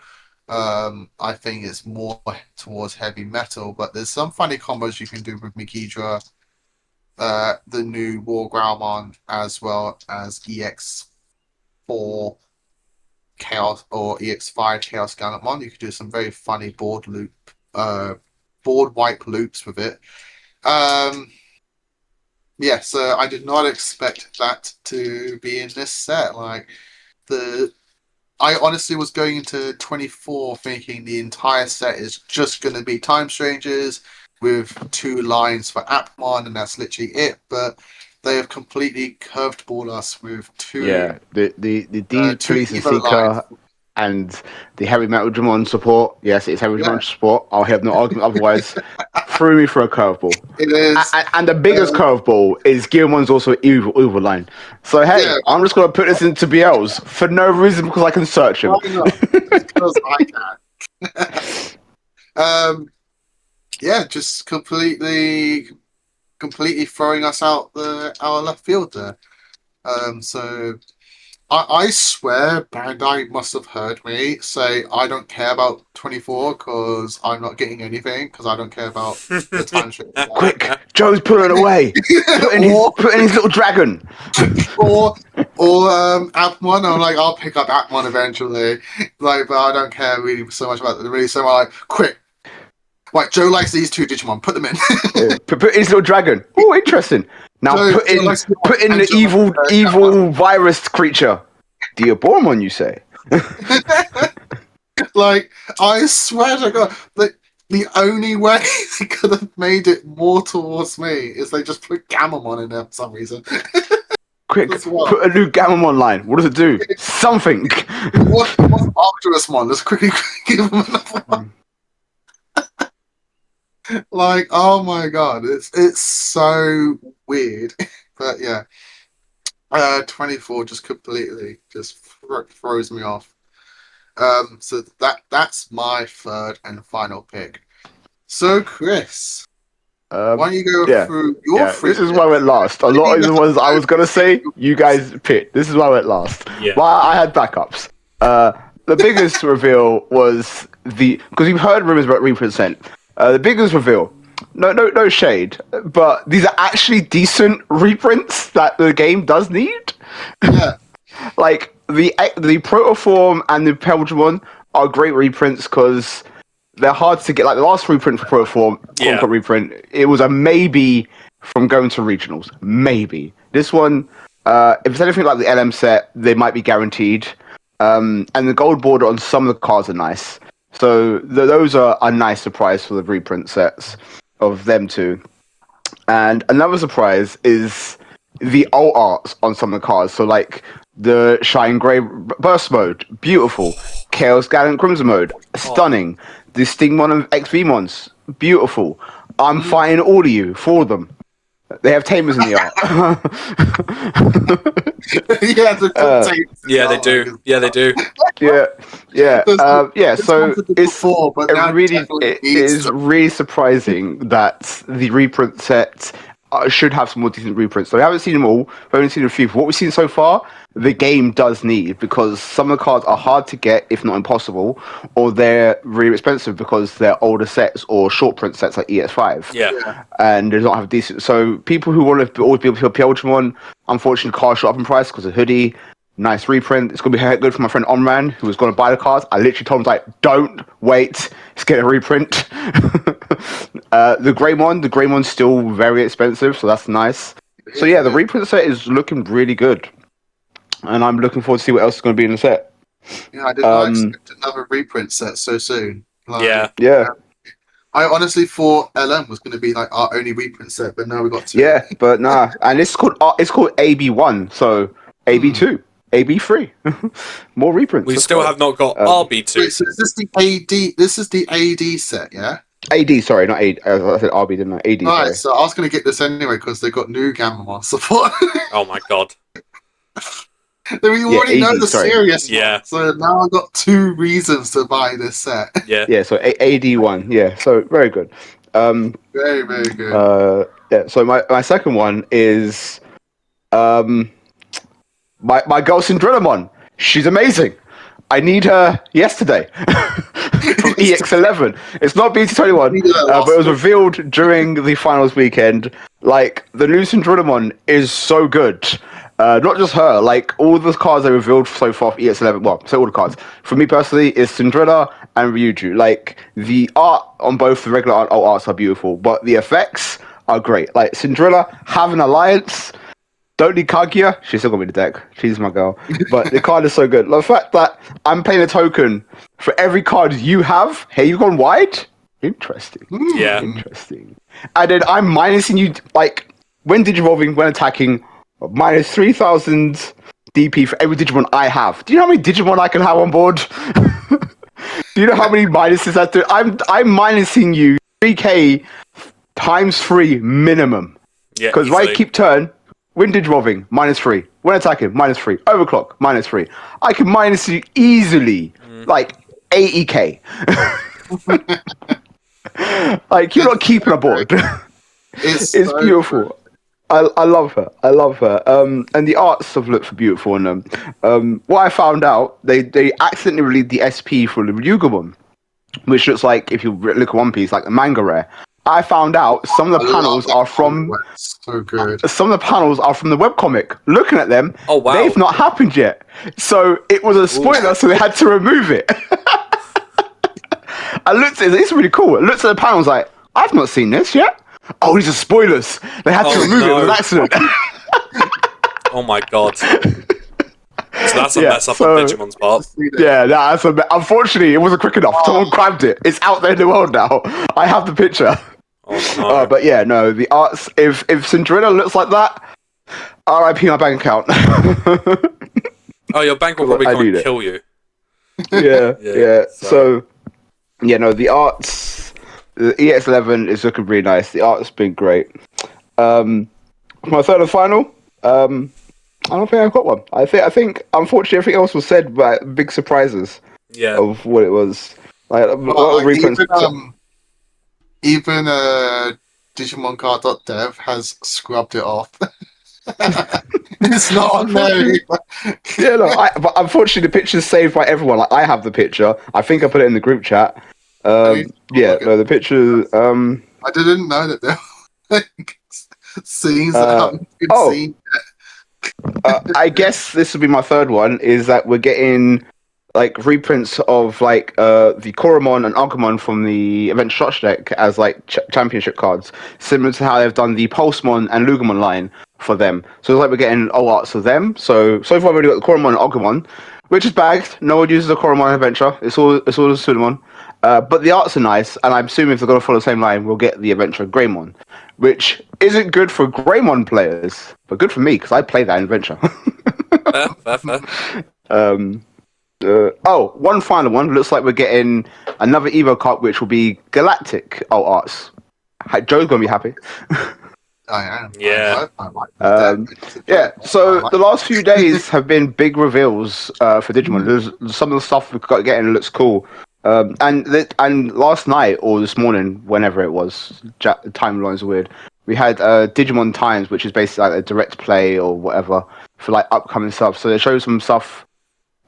I think it's more towards heavy metal, but there's some funny combos you can do with Megidra, the new War Growlmon, as well as EX4 Chaos or EX5 Chaos Gallantmon. You could do some very funny board wipe loops with it. Yeah, so I did not expect that to be in this set. Like I honestly was going into 24 thinking the entire set is just going to be Time Strangers with 2 lines for Appmon, and that's literally it. But they have completely curveballed us with 2. Yeah, the D Police and Evo lines. Seeker and the Heavy Metal Dramon support. Yes, it's Heavy Dramon support. I'll have no argument otherwise. Threw me for a curveball. It is. And the biggest curveball is Gilmon's also evil line. So hey, Yeah. I'm just gonna put this into BLs for no reason because I can search him. Why not? Because I can. Yeah, just completely throwing us out our left field there. So I swear Bandai must have heard me say I don't care about 24 because I'm not getting anything because I don't care about the time shift. Quick, Joe's pulling away. Put in his little dragon. or Appmon. I'm like, I'll pick up Appmon eventually. Like, but I don't care really so much about it. Really, so I'm like, quick. Right, Joe likes these 2 Digimon. Put them in. Yeah, put in his little dragon. Oh, interesting. Now Joe put in likes the evil virus creature. The Abormon, you say? Like, I swear to God, the only way they could have made it more towards me is they just put Gamamon in there for some reason. Quick, As well. put a new Gamamon line. What does it do? Something. What's Arcturusmon? Let's quickly give them another one. Like, oh my God, it's so weird. But yeah, 24 just completely just throws me off. So that's my third and final pick. So Chris, why don't you go through your three? This is why I went last. A lot of the ones I was gonna say, you guys picked. This is why I went last. Yeah. Well, I had backups. The biggest reveal was because you've heard rumors about represent. The biggest reveal. No shade, but these are actually decent reprints that the game does need. Yeah. Like the Protoform and the Peldramon are great reprints because they're hard to get. Like the last reprint for Protoform, reprint, it was a maybe from going to regionals. Maybe this one, if it's anything like the LM set, they might be guaranteed. And the gold border on some of the cards are nice. So those are a nice surprise for the reprint sets of them two. And another surprise is the alt arts on some of the cards. So like the Shine Grey Burst mode, beautiful. Chaos Gallant Crimson mode, stunning. The Stingmon and XVmons, beautiful. I'm fighting all of you for them. They have tamers in the art. Yeah, they do. Yeah, they do. Yeah. So it is really surprising that the reprint set should have some more decent reprints. So we haven't seen them all. We've only seen a few. For what we've seen so far, the game does need, because some of the cards are hard to get, if not impossible, or they're really expensive because they're older sets or short print sets like EX5. Yeah. And they don't have decent. So people who want to always be able to play Ultramon, unfortunately, cards shot up in price because of Hoodie. Nice reprint. It's going to be good for my friend Omran, who was going to buy the cards. I literally told him, like, don't wait. Let's get a reprint. The Greymon's still very expensive, so that's nice. So yeah, the reprint set is looking really good. And I'm looking forward to see what else is going to be in the set. Yeah, I did not expect another reprint set so soon. Yeah. I honestly thought LM was going to be like our only reprint set, but now we got two. Yeah, but nah. And it's called AB1, so AB2. AB3. More reprints. We still have not got RB2. Wait, so is this the AD? This is the AD set, yeah? AD, sorry, not AD. I said RB, didn't I? AD. Right, so I was going to get this anyway because they got new Gamma support. Oh my god. We already know the serious one, so now I've got two reasons to buy this set. Yeah, so AD1, yeah, so very good. Very, very good. Yeah, so my second one is my girl Cinderillamon. She's amazing. I need her yesterday from EX11. It's not BT21, but it was revealed during the finals weekend. Like, the new Cinderillamon is so good. Not just her, like, all the cards they revealed so far for EX11, well, so all the cards. For me personally, is Cinderella and Ryuju. Like, the art on both the regular art arts are beautiful, but the effects are great. Like, Cinderella, have an alliance. Don't need Kaguya. She's still gonna be the deck. She's my girl. But the card is so good. Like, the fact that I'm paying a token for every card you have. Hey, you've gone wide? Interesting. Yeah. Interesting. And then I'm minusing you, like, when Digivolving, when attacking, minus 3,000 DP for every Digimon I have. Do you know how many Digimon I can have on board? Do you know how many minuses I do? I'm minusing you 3k times 3 minimum. Yeah. Because when I keep turn, when Digivolving, minus 3. When attacking, minus 3. Overclock, minus 3. I can minus you easily, like 80k. Like, you're not keeping a board. It's so beautiful. Good. I love her. I love her. And the arts have looked beautiful on them. What I found out, they accidentally released the SP for the Ryugamon, which looks like, if you look at One Piece, like a manga rare. I found out some of the panels are from so good. Some of the panels are from the webcomic. Looking at them, oh wow, they've not happened yet. So it was a spoiler, so they had to remove it. I looked at it, it's really cool. I looked at the panels like, I've not seen this yet. Oh, these are spoilers. They had to remove it. It was an accident. Oh my god. So that's a mess up on Digimon's part. Yeah, that's unfortunately, it wasn't quick enough. Someone grabbed it. It's out there in the world now. I have the picture. Oh, no. But yeah, no, the arts. If Cinderella looks like that, RIP my bank account. Oh, your bank will probably come and kill you. Yeah. So, yeah, no, the arts. The EX11 is looking really nice. The art's been great. My third and final. I don't think I've got one. I think unfortunately everything else was said about big surprises. Yeah. Of what it was. Like, even digimoncard.dev has scrubbed it off. It's not on there. Yeah, no, but unfortunately the picture's saved by everyone. Like, I have the picture. I think I put it in the group chat. The picture. I didn't know that there were scenes that haven't been seen yet. I guess this will be my third one. Is that we're getting like reprints of like the Koromon and Agumon from the Event Structure deck as like championship cards, similar to how they've done the Pulsemon and Lugamon line for them. So it's like we're getting all arts of them. So far we've already got the Koromon and Agumon, which is bagged. No one uses the Koromon Adventure. It's all the Sudomon. But the arts are nice, and I'm assuming if they're going to follow the same line, we'll get the Adventure Greymon, which isn't good for Greymon players, but good for me because I play that Adventure. Fair. One final one. Looks like we're getting another Evo card, which will be Galactic Alt Arts. Joe's gonna be happy. I am. Yeah. I like Yeah. So the last few days have been big reveals for Digimon. There's some of the stuff we've got getting looks cool. And last night or this morning, whenever it was, timeline's weird. We had Digimon Times, which is basically like a direct play or whatever for like upcoming stuff. So they show some stuff.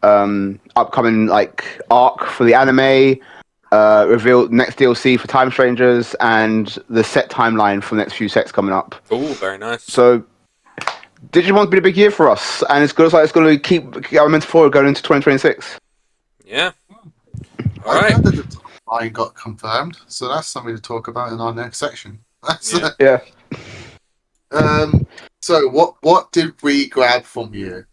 Upcoming like arc for the anime, reveal next DLC for Time Strangers, and the set timeline for the next few sets coming up. Oh, very nice. So Digimon's been a big year for us, and it's looks like it's going to keep our momentum forward going into 2026. Yeah. All I right. heard that the timeline got confirmed, so that's something to talk about in our next section. Yeah. Yeah. So what did we grab from you?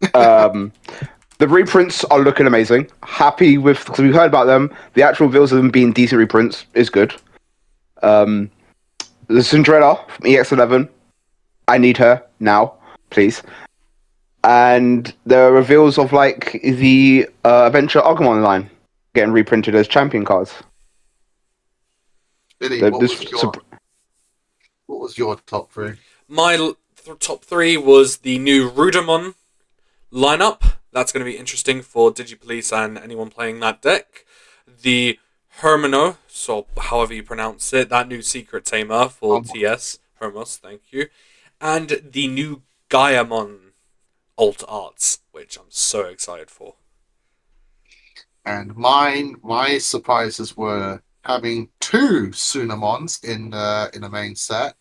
The reprints are looking amazing. Happy with because we've heard about them. The actual reveals of them being decent reprints is good. The Cinderella from EX11. I need her now, please. And the reveals of like the Adventure Agumon line getting reprinted as champion cards. Billy, The- what this was your top three? My top three was the new Rudamon lineup. That's going to be interesting for DigiPolice and anyone playing that deck. The Hermano, so however you pronounce it, that new secret tamer for TS. Hermos, thank you. And the new Gaiamon alt arts, which I'm so excited for. And my surprises were having two Sunamons in a main set.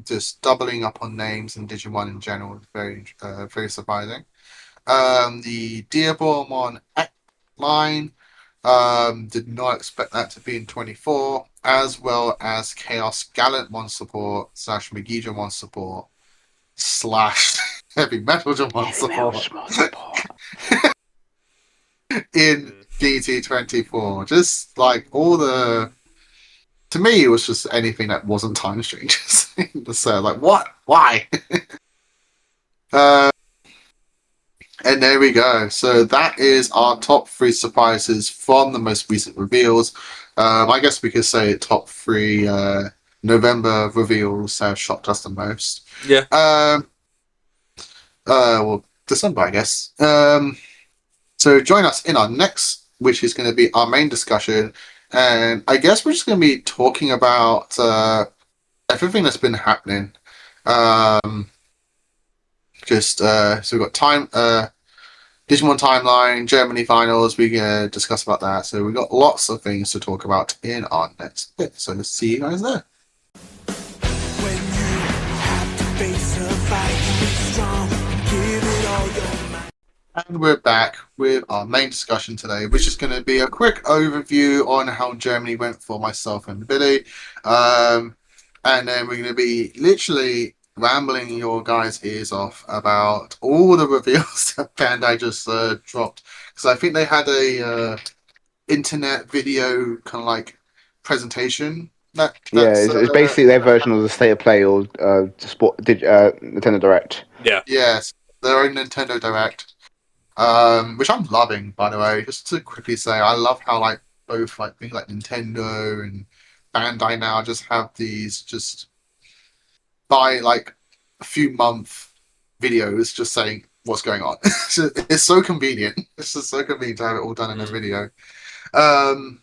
Just doubling up on names and Digimon in general is very surprising. The Diabomon X line, did not expect that to be in 24, as well as Chaos Gallantmon support / Megiddomon support / Heavy Metalmon support in DT24. Just like all the. To me, it was just anything that wasn't Time Strangers. So, like, what? Why? And there we go. So that is our top three surprises from the most recent reveals. I guess we could say top three November reveals have shocked us the most. Yeah. Well, December, I guess. So join us in our next, which is going to be our main discussion. And I guess we're just going to be talking about everything that's been happening. So we've got Digimon Timeline, Germany Finals. We can discuss about that. So we've got lots of things to talk about in our next bit. So let's see you guys there. When you have to face a fight, be strong, give it all your might. And we're back with our main discussion today, which is going to be a quick overview on how Germany went for myself and Billy. And then we're going to be literally rambling your guys' ears off about all the reveals that Bandai just dropped. Because I think they had a internet video kind of like presentation. It's basically their version of the State of Play or Nintendo Direct. Yeah. Yes, their own Nintendo Direct. Which I'm loving, by the way. Just to quickly say, I love how like both like things like Nintendo and Bandai now just have these just by like a few month videos just saying what's going on. It's so convenient. It's just so convenient to have it all done in a video on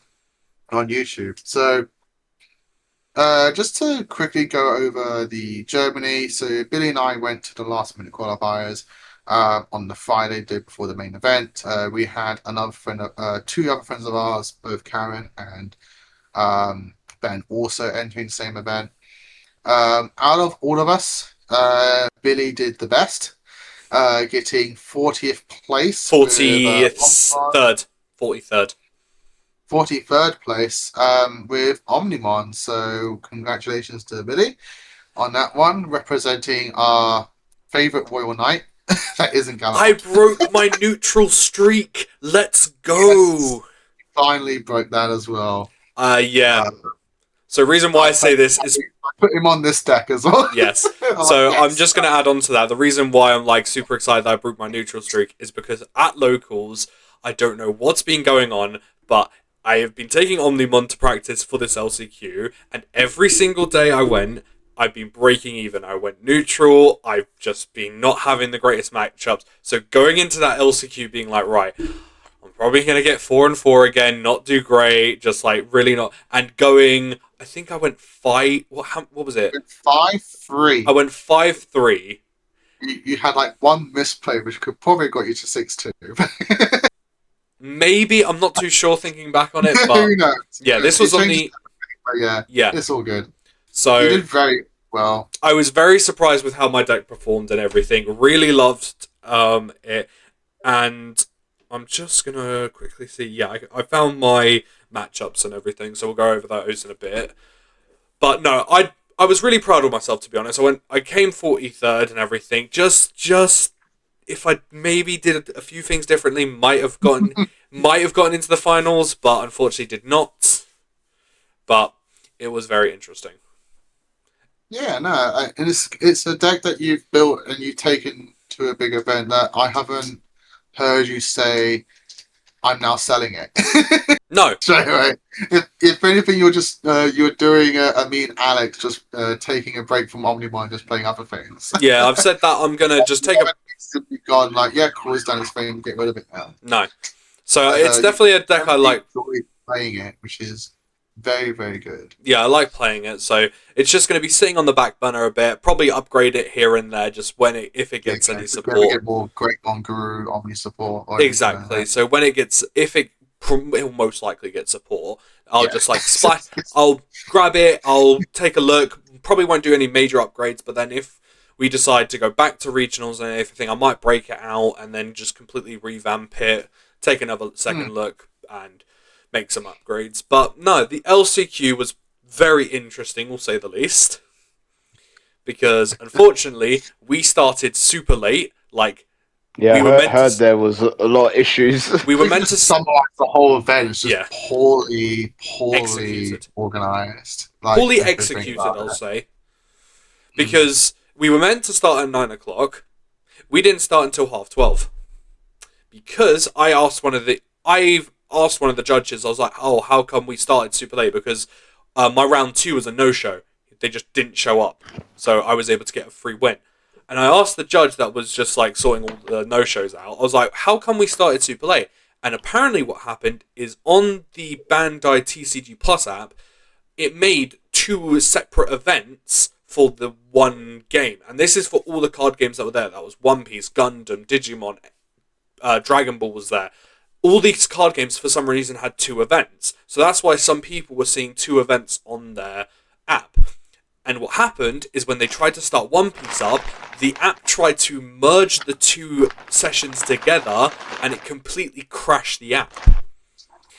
YouTube. So just to quickly go over the Germany. So Billy and I went to the last minute qualifiers on the Friday, day before the main event. We had another friend, two other friends of ours, both Karen and Ben, also entering the same event. Out of all of us, Billy did the best. getting 40th place with 43rd. 43rd. 43rd place with Omnimon. So congratulations to Billy on that one, representing our favourite Royal Knight. That isn't I Galahad. broke my neutral streak. Let's go. Finally broke that as well. Yeah. So reason why I say this is I put him on this deck as well. yes. I'm So like, I'm yes. just going to add on to that. The reason why I'm like super excited that I broke my neutral streak is because at locals, I don't know what's been going on, but I have been taking Omnimon to practice for this LCQ, and every single day I went, I've been breaking even. I went neutral. I've just been not having the greatest matchups. So going into that LCQ being like, right, I'm probably going to get 4 and 4 again, not do great, just like really not. And going, I think I went 5. What was it? 5-3. I went 5-3. You had like one misplay, which could probably got you to 6-2. Maybe, I'm not too sure thinking back on it, but Who knows? yeah, this was on the. But yeah, it's all good. So you did very well. I was very surprised with how my deck performed and everything. Really loved it, and I'm just gonna quickly see. Yeah, I found my matchups and everything, so we'll go over those in a bit. But no, I was really proud of myself, to be honest. I came 43rd and everything. Just if I maybe did a few things differently, might have gotten into the finals, but unfortunately did not. But it was very interesting. Yeah, no, and it's a deck that you've built and you've taken to a big event that I haven't heard you say, I'm now selling it. No. Straight away. If anything, you're doing Alex, just taking a break from Omnimon, just playing other things. Yeah, I've said that I'm gonna just take a. Simply gone like, yeah, cool, he's done his thing, get rid of it now. No. So it's definitely a deck I like. Playing it, which is very, very good. Yeah, I like playing it. So it's just going to be sitting on the back burner a bit. Probably upgrade it here and there, just if it gets any support. Get more Great Mon Guru Omni support. Exactly. So when it gets, it'll most likely get support. I'll just like splash. I'll grab it. I'll take a look. Probably won't do any major upgrades, but then if we decide to go back to regionals and everything, I might break it out and then just completely revamp it. Take another second look and make some upgrades. But no, the LCQ was very interesting, we'll say the least. Because unfortunately, we started super late. Like, yeah, I heard there was a lot of issues. We were meant to summarize the whole event. It's just poorly executed. Organized. Poorly executed, I'll say. Because we were meant to start at 9 o'clock. We didn't start until 12:30. Because I asked one of the judges, I was like, oh, how come we started super late? Because my round 2 was a no-show. They just didn't show up. So I was able to get a free win. And I asked the judge that was just like sorting all the no-shows out, I was like, how come we started super late? And apparently what happened is on the Bandai TCG Plus app, it made 2 separate events for the one game. And this is for all the card games that were there. That was One Piece, Gundam, Digimon, Dragon Ball was there. All these card games for some reason had 2 events. So that's why some people were seeing 2 events on their app. And what happened is when they tried to start One Piece up, the app tried to merge the 2 sessions together and it completely crashed the app.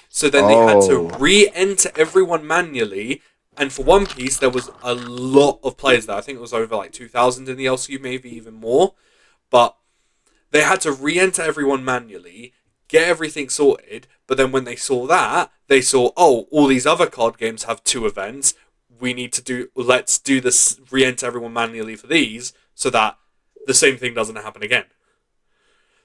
So then they had to re-enter everyone manually. And for One Piece, there was a lot of players there. I think it was over like 2,000 in the LCU, maybe even more. But they had to re-enter everyone manually, get everything sorted, but then when they saw that, they saw, oh, all these other card games have 2 events. Let's do this, re-enter everyone manually for these, so that the same thing doesn't happen again.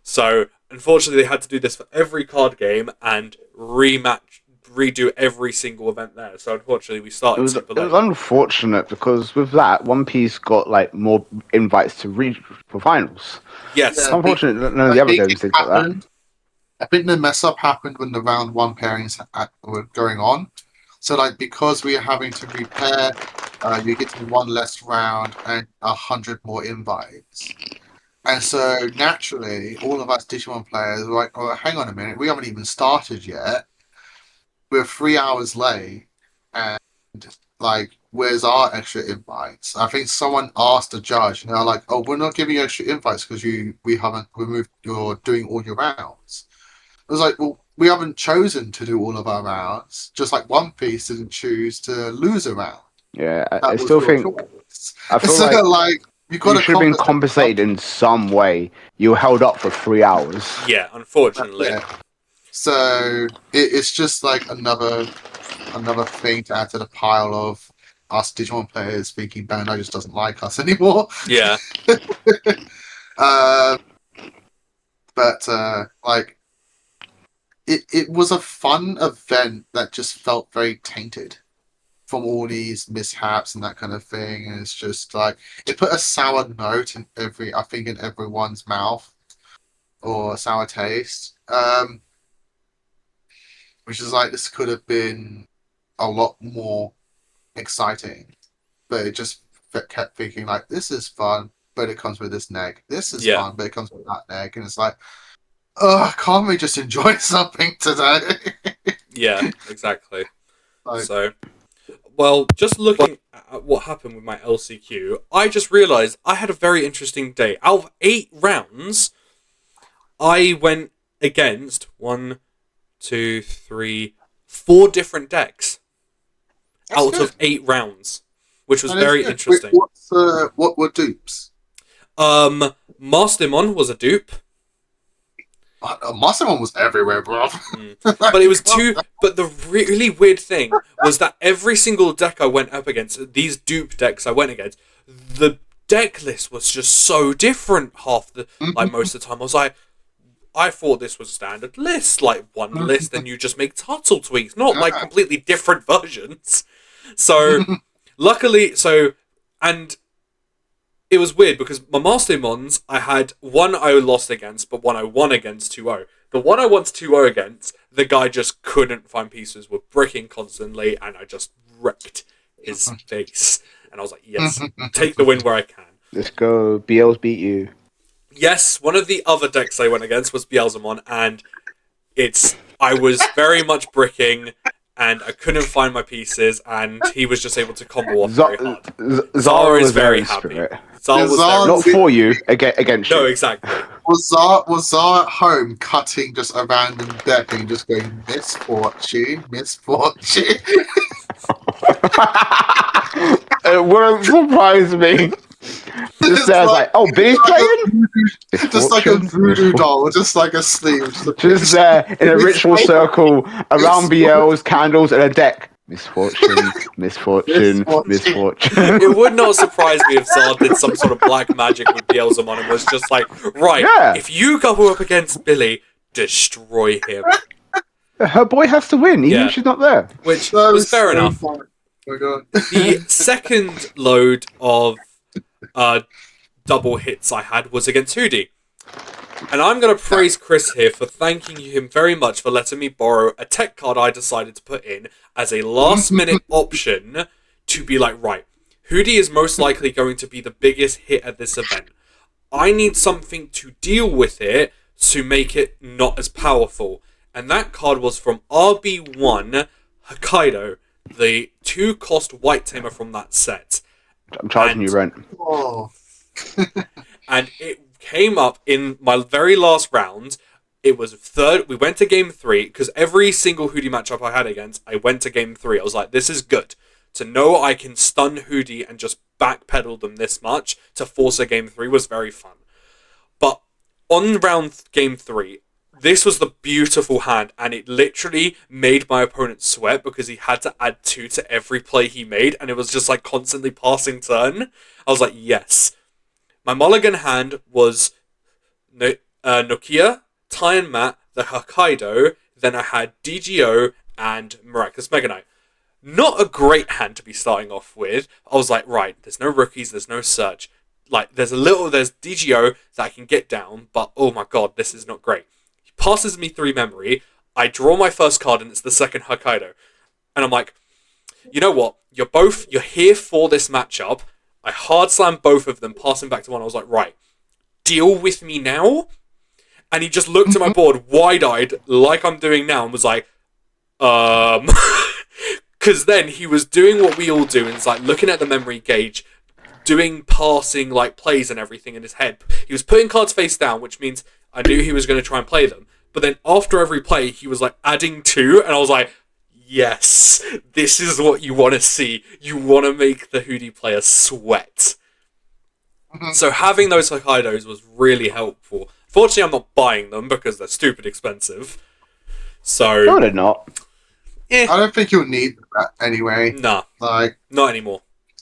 So, unfortunately, they had to do this for every card game and redo every single event there. So, unfortunately, we started super late. It was unfortunate because with that, One Piece got like more invites for finals. Yes. It's unfortunate that none of the other games did that. I think the mess up happened when the round 1 pairings were going on. So, like, because we are having to repair, you're getting 1 less round and 100 more invites. And so, naturally, all of us Digimon players were like, oh, hang on a minute, we haven't even started yet. We're 3 hours late. And, like, where's our extra invites? I think someone asked the judge, and they're like, "Oh, we're not giving you extra invites because we haven't removed you're doing all your rounds." I was like, "Well, we haven't chosen to do all of our rounds. Just like One Piece didn't choose to lose a round. Yeah, I That was still your think choice." I feel So like like you got you to should have been compensate. compensated in some way. You were held up for 3 hours. Yeah, unfortunately. Yeah. So it's just like another thing to add to the pile of us Digimon players thinking Bandai just doesn't like us anymore. Yeah. Uh, but like it was a fun event that just felt very tainted from all these mishaps and that kind of thing. And it's just like it put a sour note in everyone's mouth, or a sour taste. Which is like this could have been a lot more exciting, but it just kept thinking like this is fun, but it comes with this neg. This is fun, but it comes with that neg, and it's like, can't we just enjoy something today? Yeah, exactly. Like, So, well, just looking at what happened with my LCQ, I just realised I had a very interesting day. Out of 8 rounds, I went against 1, 2, 3, 4 different decks out good. of 8 rounds, which was And it's very good. interesting. What were dupes? Mastermon was a dupe. Mastermon was everywhere, bro. But it was two. But the really weird thing was that every single deck I went up against, these dupe decks I went against, the deck list was just so different. Most of the time, I was like, I thought this was standard list, like one list, and you just make turtle tweaks, not like completely different versions. So, luckily, and it was weird because my Mastermons, I had one I lost against, but one I won against 2-0. The one I won 2-0 against, the guy just couldn't find pieces, were bricking constantly, and I just wrecked his face. And I was like, yes, take the win where I can. Let's go. BL's beat you. Yes, one of the other decks I went against was Beelzemon, and I was very much bricking, and I couldn't find my pieces, and he was just able to combo off very hard. Zara is very happy. Zara was Zara- Not for you, against you. No, exactly. Was Zara at home cutting just a random deck and just going misfortune? It wouldn't surprise me. Just sounds like, oh, Billy's playing? Just like a voodoo doll, just like a sleeve. Just there in a ritual circle around BLs, candles, and a deck. Misfortune. It would not surprise me if Zara did some sort of black magic with Beelzemon and was just like, right, if you go up against Billy, destroy him. Her boy has to win, even if she's not there. Which was fair enough. Fun. Oh my God. The second load of double hits I had was against Hootie. And I'm going to praise Chris here for thanking him very much for letting me borrow a tech card I decided to put in as a last minute option to be like, right, Hootie is most likely going to be the biggest hit at this event. I need something to deal with it to make it not as powerful. And that card was from RB1 Hokkaido, the 2-cost white tamer from that set. I'm charging you rent. Oh. And it came up in my very last round. It was third. We went to game 3 because every single Hootie matchup I had against, I went to game 3. I was like, this is good. To know I can stun Hootie and just backpedal them this much to force a game 3 was very fun. But on round game 3, this was the beautiful hand, and it literally made my opponent sweat because he had to add 2 to every play he made, and it was just like constantly passing turn. I was like, yes. My mulligan hand was Nokia, Tai and Mat, the Hokkaido, then I had DGO and Miraculous Mega Knight. Not a great hand to be starting off with. I was like, right, there's no rookies, there's no search. Like, there's DGO that I can get down, but oh my god, this is not great. He passes me 3 memory, I draw my first card and it's the second Hokkaido. And I'm like, you know what, you're here for this matchup. I hard slammed both of them, passing back to one. I was like, right, deal with me now? And he just looked at my board wide-eyed, like I'm doing now, and was like, Because then he was doing what we all do, and it's like looking at the memory gauge, doing passing like plays and everything in his head. He was putting cards face down, which means I knew he was going to try and play them. But then after every play, he was like adding 2, and I was like, yes, this is what you want to see. You want to make the Hootie player sweat. So having those Hokkaidos was really helpful. Fortunately, I'm not buying them because they're stupid expensive. So No, they're not. I don't think you'll need that anyway. Nah, Like, not anymore.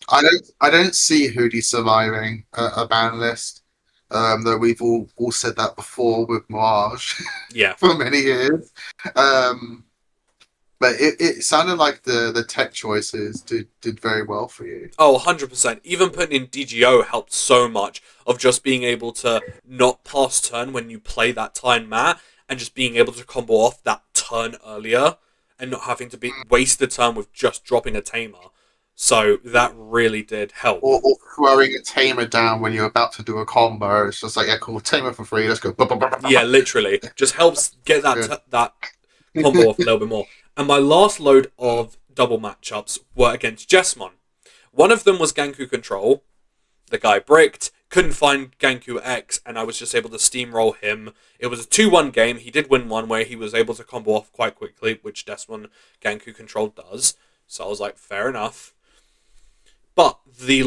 I don't see Hootie surviving a ban list. Though we've all said that before with Mirage Yeah. for many years. But it sounded like the tech choices did very well for you. Oh, 100%. Even putting in DGO helped so much of just being able to not pass turn when you play that time mat and just being able to combo off that turn earlier and not having to waste the turn with just dropping a tamer. So that really did help. Or throwing a tamer down when you're about to do a combo. It's just like, yeah, cool, tamer for free, let's go. Yeah, literally. Just helps get that combo off a little bit more. And my last load of double matchups were against Jesmon. One of them was Ganku Control. The guy bricked, couldn't find Ganku X, and I was just able to steamroll him. It was a 2-1 game. He did win one where he was able to combo off quite quickly, which Jesmon Ganku Control does. So I was like, fair enough. But the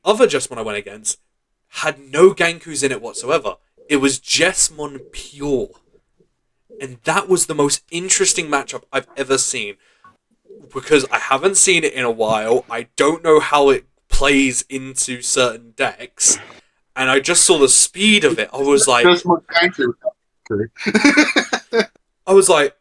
other Jesmon I went against had no Gankus in it whatsoever. It was Jesmon pure. And that was the most interesting matchup I've ever seen. Because I haven't seen it in a while. I don't know how it plays into certain decks. And I just saw the speed of it. I was like... I was like...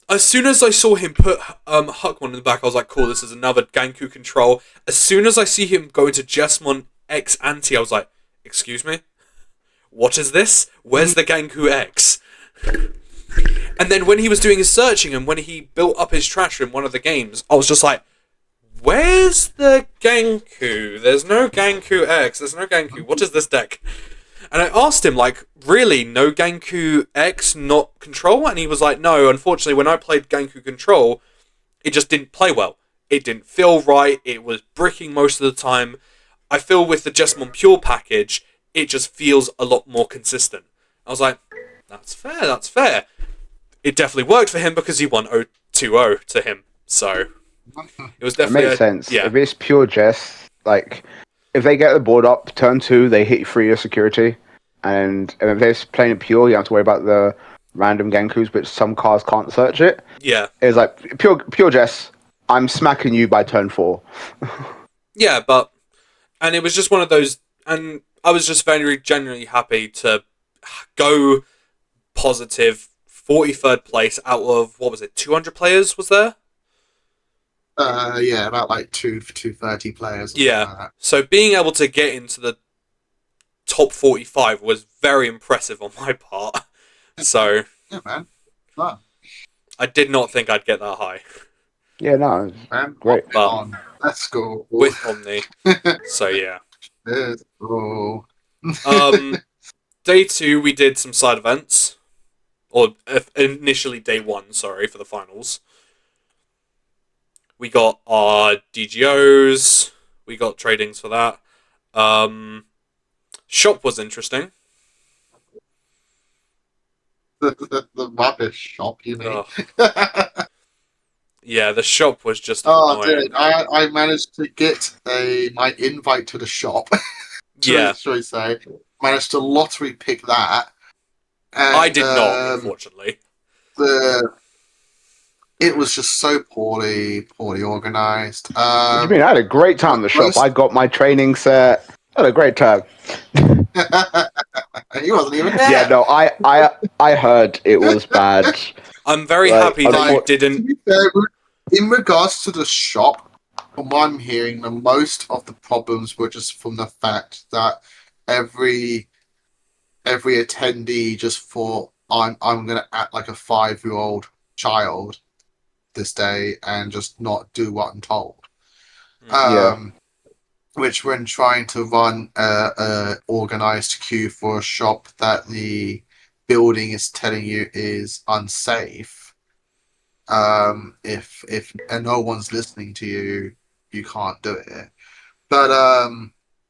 As soon as I saw him put Huckmon in the back, I was like, cool, this is another Ganku Control. As soon as I see him go into Jesmon X Anti, I was like, excuse me? What is this? Where's the Ganku X? And then when he was doing his searching and when he built up his trash in one of the games, I was just like, where's the Ganku? There's no Ganku X. There's no Ganku. What is this deck? And I asked him, like, really, no Ganku X, not Control? And he was like, no, unfortunately, when I played Ganku Control, it just didn't play well. It didn't feel right. It was bricking most of the time. I feel with the Jesmon Pure package, it just feels a lot more consistent. I was like, that's fair, that's fair. It definitely worked for him because he won 2-0 to him. So, it was definitely... It makes sense. Yeah. If it's pure Jess, like... If they get the board up, turn 2, they hit you 3 your security. And if they're playing it pure, you don't have to worry about the random Gankus, but some cards can't search it. Yeah. It's like, pure Jess, I'm smacking you by turn 4. Yeah, but... And it was just one of those... And I was just very genuinely happy to go positive 43rd place out of, what was it, 200 players was there? Yeah, about like 230 players. Yeah. Like that. So being able to get into the top 45 was very impressive on my part. So Yeah, man. Wow. I did not think I'd get that high Yeah, no, Man, great. But- on. Let's go. with Omni. So yeah. Let's go. Day 2 we did some side events, or initially day 1, sorry, for the finals. We got our DGOs. We got tradings for that. Shop was interesting. The rubbish shop, you mean? Ugh. Yeah, the shop was just Oh, annoying. dude, I managed to get my invite to the shop. Yeah, Should I say? Managed to lottery pick that. And, I did not, unfortunately. It was just so poorly organized. What do you mean? I had a great time in the shop. most- I got my training set. I had a great time. He wasn't even there. Yeah, no, I heard it was bad. I'm very Like, happy that you To didn't. be fair, in regards to the shop, from what I'm hearing, most of the problems were just from the fact that every attendee just thought I'm gonna act like a 5-year-old child this day and just not do what I'm told. Yeah. Which when trying to run a organized queue for a shop that the building is telling you is unsafe, If and no one's listening to you, you can't do it. But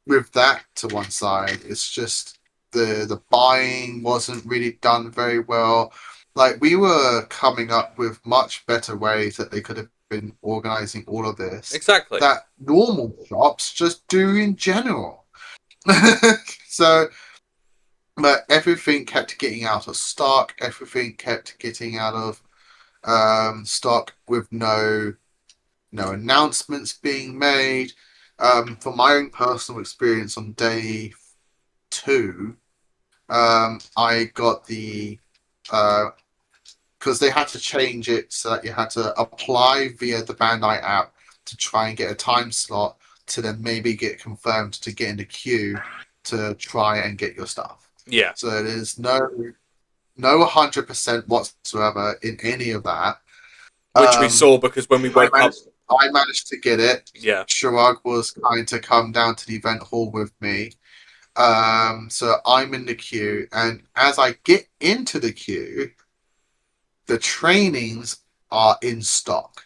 with that to one side, it's just the buying wasn't really done very well. Like we were coming up with much better ways that they could have been organizing all of this Exactly. that normal shops just do in general. So, but everything kept getting out of stock. Everything kept getting out of stock with no announcements being made. From my own personal experience on day 2, I got the because they had to change it so that you had to apply via the Bandai app to try and get a time slot to then maybe get confirmed to get in the queue to try and get your stuff. Yeah. So there's no 100% whatsoever in any of that. Which we saw because when we went up. I managed to get it. Yeah. Shirag was going to come down to the event hall with me. So I'm in the queue, and as I get into the queue, the trainings are in stock.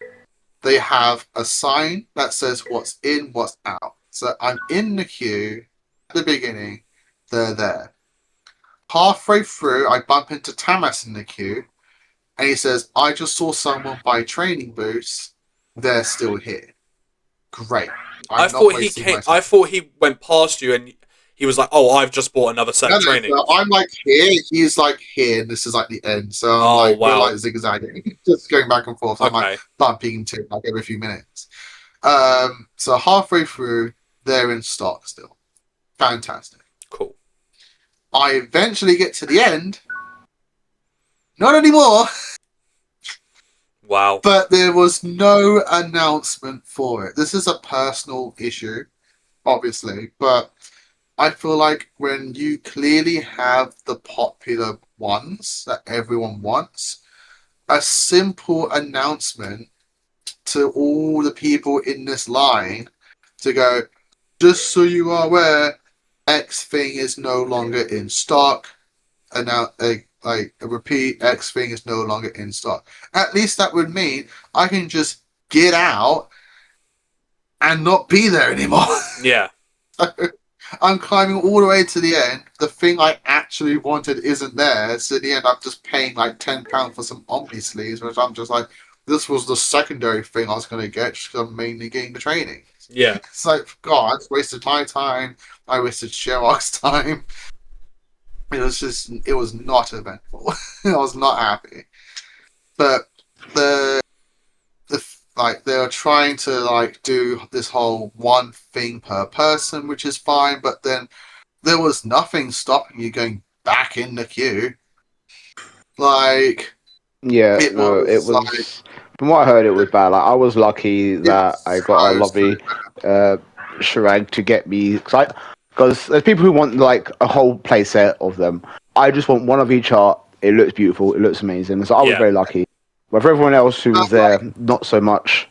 They have a sign that says what's in, what's out. So I'm in the queue at the beginning, they're there. Halfway through, I bump into Tamas in the queue, and he says, I just saw someone buy training boots. They're still here. Great. I thought he went past you and he was like, "Oh, I've just bought another set of training." So I'm like here. He's like here. And this is like the end. So I'm we're like zigzagging, just going back and forth. I'm like bumping into him like every few minutes. So halfway through, they're in stock still. Fantastic. Cool. I eventually get to the end. Not anymore. Wow. But there was no announcement for it. This is a personal issue, obviously, but I feel like when you clearly have the popular ones that everyone wants, a simple announcement to all the people in this line to go, just so you are aware, X thing is no longer in stock. And now, a repeat, X thing is no longer in stock. At least that would mean I can just get out and not be there anymore. Yeah. I'm climbing all the way to the end. The thing I actually wanted isn't there. So in the end, I'm just paying like £10 for some Omni sleeves, which I'm just like, this was the secondary thing I was going to get just because I'm mainly getting the training. Yeah. It's like, God, I just wasted my time. I wasted Sherlock's time. It was not eventful. I was not happy. But they were trying to do this whole one thing per person, which is fine, but then there was nothing stopping you going back in the queue. It was from what I heard, it was bad. Like I was lucky that I got a lovely Shirag to get me because there's people who want like a whole play set of them. I just want one of each art. It looks beautiful. It looks amazing. So I was very lucky. But for everyone else who was there, not so much.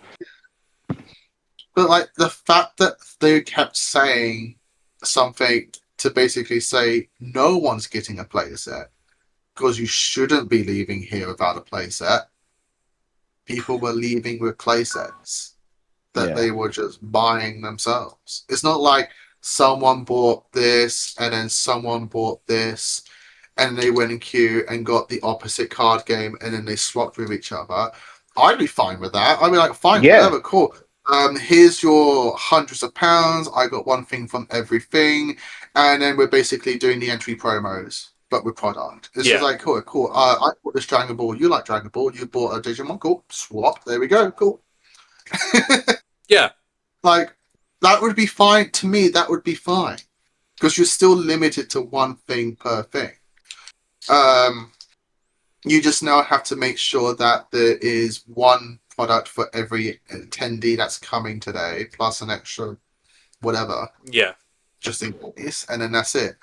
But the fact that they kept saying something to basically say no one's getting a playset because you shouldn't be leaving here without a playset. People were leaving with playsets that they were just buying themselves. It's not like someone bought this and then someone bought this and they went in queue and got the opposite card game and then they swapped with each other. I'd be fine with that. I'd be like, fine, whatever, cool. Here's your hundreds of pounds. I got one thing from everything. And then we're basically doing the entry promos, but with product. It's just like, cool. I bought this Dragon Ball. You like Dragon Ball. You bought a Digimon. Cool. Swap. There we go. Cool. Yeah. That would be fine. To me, that would be fine. Because you're still limited to one thing per thing. You just now have to make sure that there is one product for every attendee that's coming today, plus an extra whatever. Yeah. Just in case, and then that's it.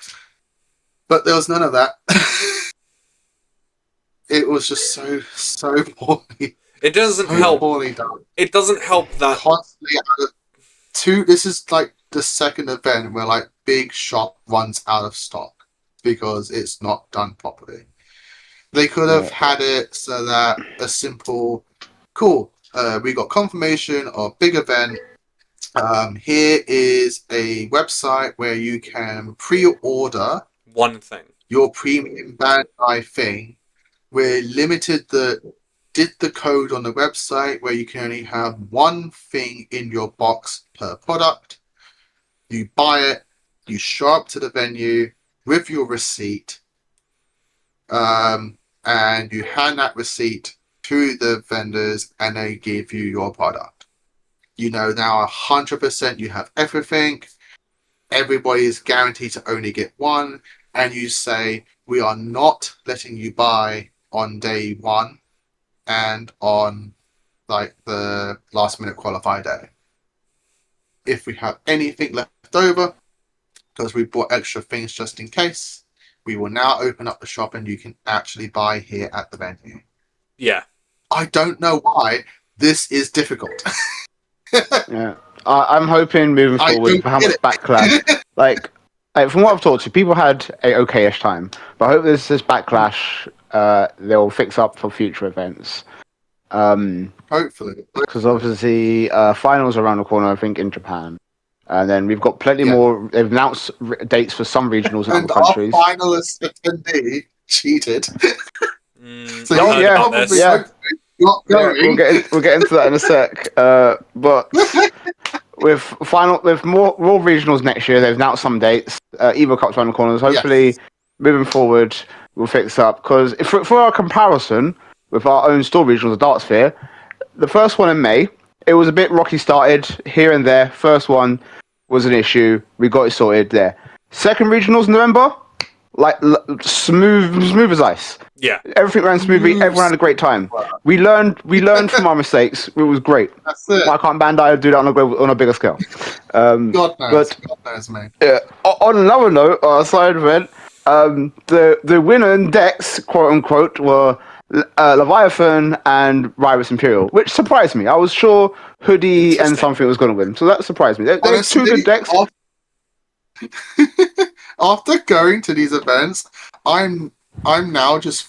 But there was none of that. It was just so poorly. It doesn't help. Poorly done. It doesn't help that constantly this is like the second event where big shop runs out of stock because it's not done properly. They could have had it so that a simple cool. We got confirmation of big event. Here is a website where you can pre-order One thing. your premium Bandai thing. We did the code on the website where you can only have one thing in your box per product. You buy it, you show up to the venue with your receipt, and you hand that receipt to the vendors, and they give you your product. You know now 100% you have everything. Everybody is guaranteed to only get one, and you say, we are not letting you buy on day one and on like the last minute qualifier day. If we have anything left over, because we bought extra things just in case, we will now open up the shop and you can actually buy here at the venue. Yeah. I don't know why this is difficult. Yeah, I'm hoping moving forward for how much backlash. like from what I've talked to, people had a okayish time, but I hope this backlash they'll fix up for future events. Hopefully, Because obviously finals around the corner, I think in Japan, and then we've got plenty more. They've announced dates for some regionals in and other countries. our finalist attendee cheated. So I heard about this. not going. We'll get into that in a sec. But with more regionals next year, they've announced some dates. Evo Cup's around the corners. Hopefully, moving forward, we'll fix up. Because for our comparison with our own store regionals, the Darts Sphere, the first one in May, it was a bit rocky started here and there. First one was an issue. We got it sorted there. Second regionals in November, like smooth as ice. Yeah. Everything ran smoothly. Everyone had a great time. We learned from our mistakes. It was great. That's it. Why can't Bandai do that on a bigger scale? God knows, mate. On another note, our side event, the winner in decks, quote unquote, were Leviathan and Rivus Imperial, which surprised me. I was sure Hoodie and something was going to win, so that surprised me. They're two good decks. After going to these events, I'm now just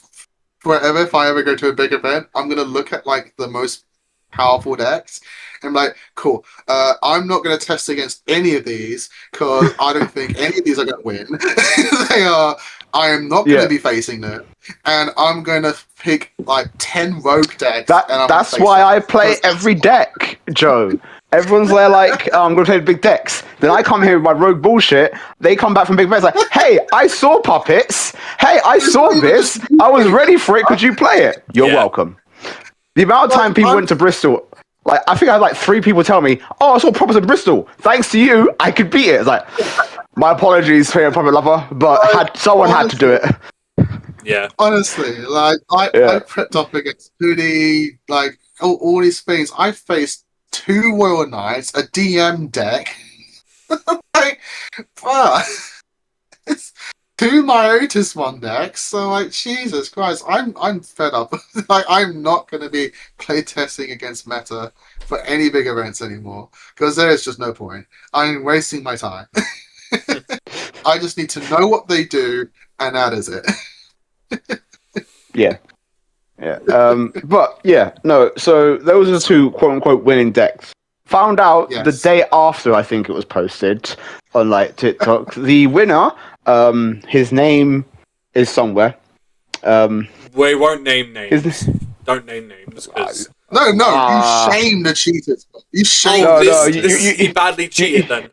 wherever, if I ever go to a big event, I'm gonna look at like the most powerful decks and I'm like, cool. I'm not gonna test against any of these because I don't think any of these are gonna win. I am not gonna be facing them, and I'm gonna pick like 10 rogue decks. That's why I play every deck, Joe. Everyone's there like, oh, I'm going to play the big decks. Then I come here with my rogue bullshit. They come back from big events like, hey, I saw puppets. Hey, I saw this. I was ready for it. Could you play it? You're welcome. The amount of time people went to Bristol, like I think I had like 3 people tell me, oh, I saw puppets in Bristol. Thanks to you, I could beat it. It's like, my apologies for your puppet lover, but someone had to do it. Yeah. Honestly, like I prepped up against Hoodie, like all these things. I faced 2 Royal Knights, a DM deck, like, it's 2 Myotis decks. So like, Jesus Christ, I'm fed up. Like, I'm not going to be playtesting against meta for any big events anymore because there is just no point. I'm wasting my time. I just need to know what they do, and that is it. Yeah. But yeah, no. So those are the 2 quote unquote winning decks. Found out the day after I think it was posted on like TikTok. The winner, his name is somewhere. We won't name names. Don't name names. Cause... No, you shame the cheaters. You shame. He badly cheated then.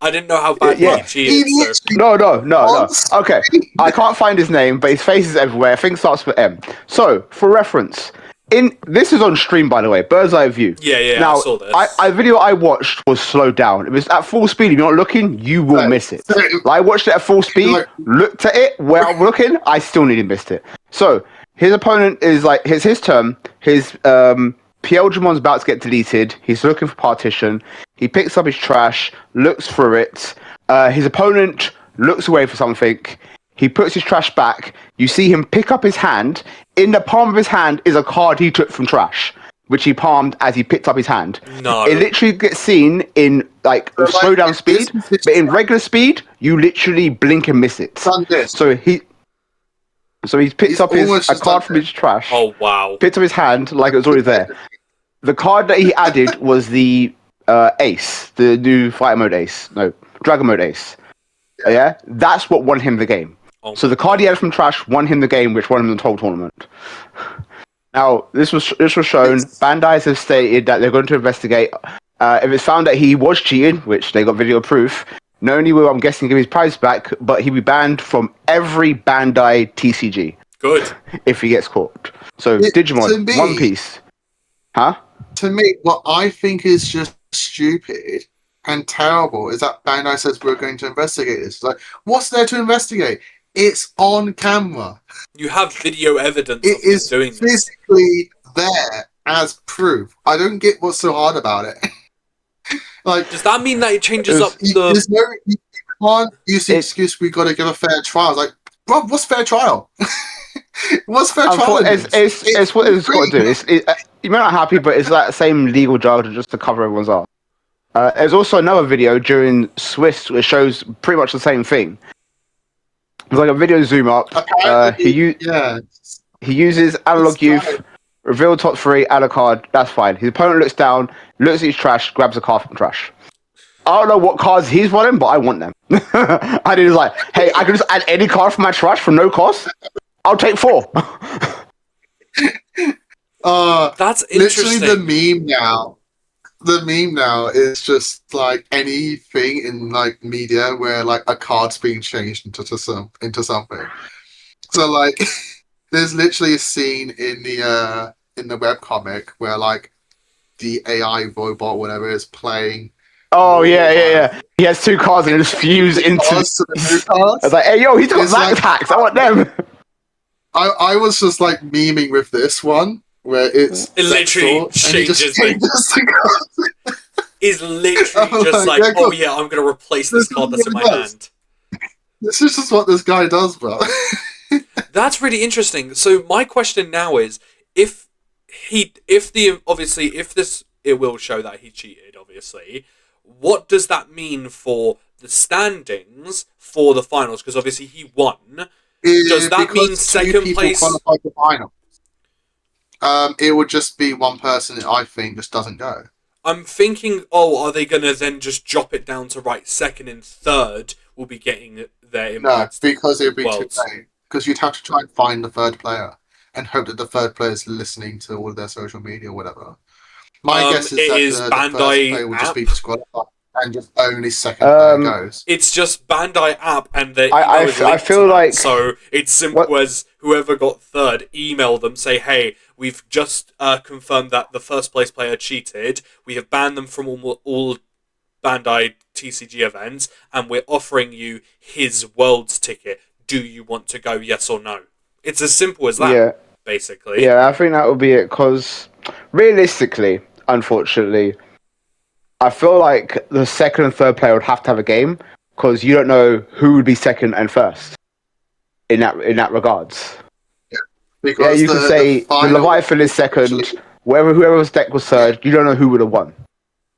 I didn't know how badly he cheated. No. Okay, I can't find his name, but his face is everywhere. I think it starts with M. So, for reference, this is on stream, by the way, bird's eye view. Yeah, now, I saw this. Video I watched was slowed down. If it's at full speed, if you're not looking, you will miss it. I watched it at full speed, looked at it where I'm looking, I still nearly missed it. So, his opponent is like, it's his turn, his PLGmon's about to get deleted. He's looking for partition. He picks up his trash, looks through it. His opponent looks away for something. He puts his trash back. You see him pick up his hand. In the palm of his hand is a card he took from trash, which he palmed as he picked up his hand. No. It literally gets seen in like slow down speed, but in regular speed, you literally blink and miss it. So he picked up a card from his trash. Oh, wow. Picked up his hand like it was already there. The card that he added was the Ace, the new fighter mode Ace. No, Dragon mode Ace. Yeah, that's what won him the game. Oh So my the card he God. had from Trash won him the game, which won him the whole tournament. Now, this was shown. It's- Bandai have stated that they're going to investigate. If it's found that he was cheating, which they got video proof, not only will I'm guessing give his prize back, but he'll be banned from every Bandai TCG Good. if he gets caught. So to Digimon, me- One Piece, huh? To me, what I think is just stupid and terrible is that Bandai says we're going to investigate this. Like, what's there to investigate? It's on camera. You have video evidence It of him is doing this. physically there as proof. I don't get what's so hard about it. Like, Does that mean that it changes up you, the? there's no, you can't use the It- excuse we got to give a fair trial. It's like, bro, what's fair trial? What's fair trial? in It's, this? it's what it's got to do. You may not happy, but it's that same legal jargon just to cover everyone's ass. There's also another video during Swiss which shows pretty much the same thing. It's like a video zoom up. Apparently, yeah. He uses analog It's youth, like- reveal top three, add a card. That's fine. His opponent looks down, looks at his trash, grabs a card from trash. I don't know what cards he's running, but I want them. And he's like, hey, I can just add any card from my trash for no cost. I'll take 4. That's Literally interesting. the meme now. The meme now is just like anything in like media where like a card's being changed into something. So like there's literally a scene in the webcomic where like the AI robot, whatever, is playing. Oh, yeah. He has 2 cards and just fuse into... Cards to the new I cards. was like, hey, yo, he's got It's that like- attacks. I want them. I was just like memeing with this one where it's It literally sexual, and he just changes, like- changes the cards. Is literally I'm just like, like, yeah, oh cool. yeah, I'm gonna replace this This card is that's in what my it does. hand. This is just what this guy does, bro. That's really interesting. So my question now is, if this, it will show that he cheated, obviously. What does that mean for the standings for the finals? Because obviously he won. Does that Because mean two second people place? qualify for final. It would just be one person that I think just doesn't go. I'm thinking, oh, are they gonna then just drop it down to right second and third will be getting their No, impact? because it would be too Worlds. late. Because you'd have to try and find the third player and hope that the third player is listening to all of their social media or whatever. My guess is it that is the Bandai first player will just app. be disqualified and just only second player goes. It's just Bandai app, and the I email is feel linked to that. like- So it's simple as whoever got third, email them, say, hey, we've just confirmed that the first place player cheated. We have banned them from all Bandai TCG events, and we're offering you his Worlds ticket. Do you want to go, yes or no? It's as simple as that, Yeah. basically. Yeah, I think that would be it. Because realistically, unfortunately, I feel like the second and third player would have to have a game because you don't know who would be second and first in that regards. Because Yeah, you can say the final- Leviathan is second. Actually- Whoever's deck was third, you don't know who would have won.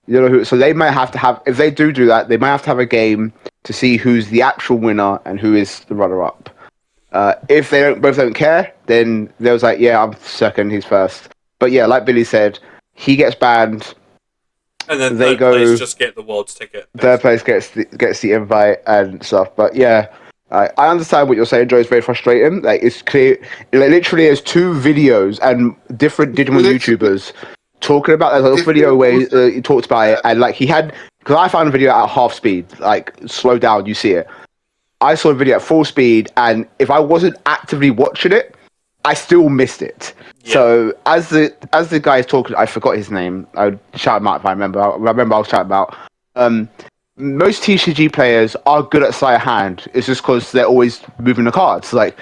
You don't know who. So they might have to have. If they do that, they might have to have a game to see who's the actual winner and who is the runner-up. If they both don't care, then they was like, yeah, I'm second, he's first. But yeah, like Billy said, he gets banned. And then They third go- place just get the Worlds ticket. Third place gets the invite and stuff. But yeah, I understand what you're saying, Joe. It's very frustrating. Like it's clear, like, literally, there's 2 videos and different Digimon Literally. YouTubers talking about. There's a If video it where was- he talked about it, and like he had, because I found a video at half speed, like slow down, you see it. I saw a video at full speed, and if I wasn't actively watching it, I still missed it. Yeah. So as the guy is talking, I forgot his name. I would shout him out if I remember. I remember I was shouting about. Most TCG players are good at sleight of hand. It's just because they're always moving the cards. Like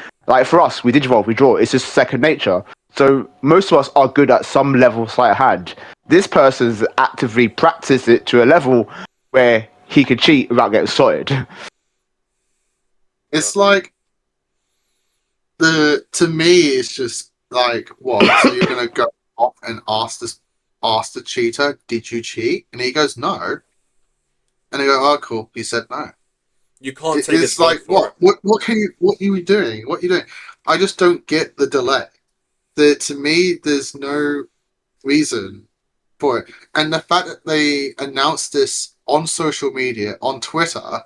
for us, we digivolve, we draw. It's just second nature. So most of us are good at some level of sleight of hand. This person's actively practiced it to a level where he could cheat without getting sorted. It's like to me, it's just like what? So you're gonna go off and ask the cheater, did you cheat? And he goes, no. And they go, oh, cool. He said no. You can't take It's his word like for what? it. What are you doing? What are you doing? I just don't get the delay. To me, there's no reason for it. And the fact that they announced this on social media, on Twitter,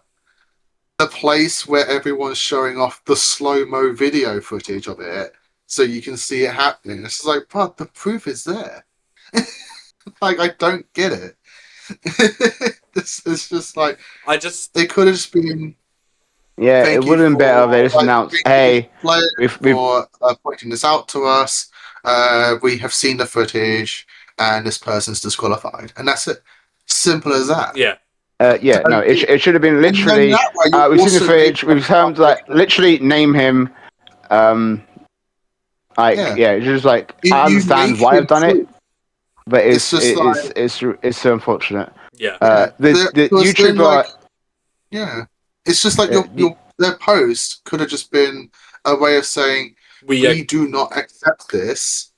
the place where everyone's showing off the slow-mo video footage of it, so you can see it happening. It's just like, but the proof is there. Like, I don't get it. It's just like, they could have just been. Yeah, Thank it you would have been better if they just for, announced, thank you, hey, players, we've for pointing this out to us. We have seen the footage, and this person's disqualified, and that's it. Simple as that. Yeah. yeah, no, it should have been And then literally. that way you We've seen the also make footage. We've termed like literally name him. Like Yeah. yeah, it's just like You I make understand why him I've done prove. it, but It's just like, it's so unfortunate. Yeah. The because then, like, YouTuber. yeah, it's just like Yeah, their post could have just been a way of saying we We do not accept this,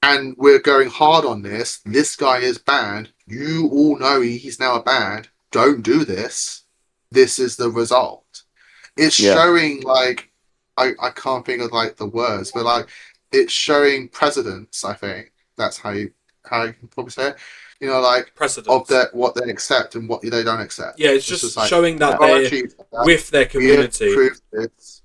and we're going hard on this. This guy is banned. You all know he's now banned. Don't do this. This is the result. It's Yeah. showing, like, I can't think of like the words, but like it's showing precedence. I think that's how you can probably say it. You know, like, of precedents. that what they accept and what they don't accept. Yeah, it's just like, showing that "Oh, they're actually, with their we have community. proved this.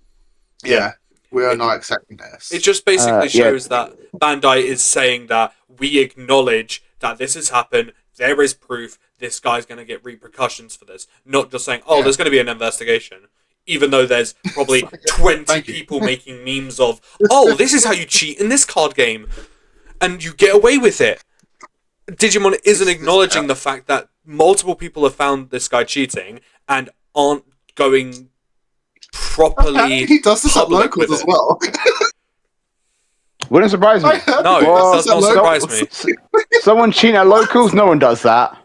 Yeah. Yeah, we are not accepting this. It just basically yeah. shows that Bandai is saying that we acknowledge that this has happened. There is proof. This guy's going to get repercussions for this. Not just saying, oh, Yeah. there's going to be an investigation. Even though there's probably 20 Thank you. people making memes of, oh, this is how you cheat in this card game. And you get away with it. Digimon isn't acknowledging the fact that multiple people have found this guy cheating and aren't going properly. He does this at public locals with as it. well. Wouldn't surprise me. No, Well, that does not surprise me. Someone cheating at locals, no one does that.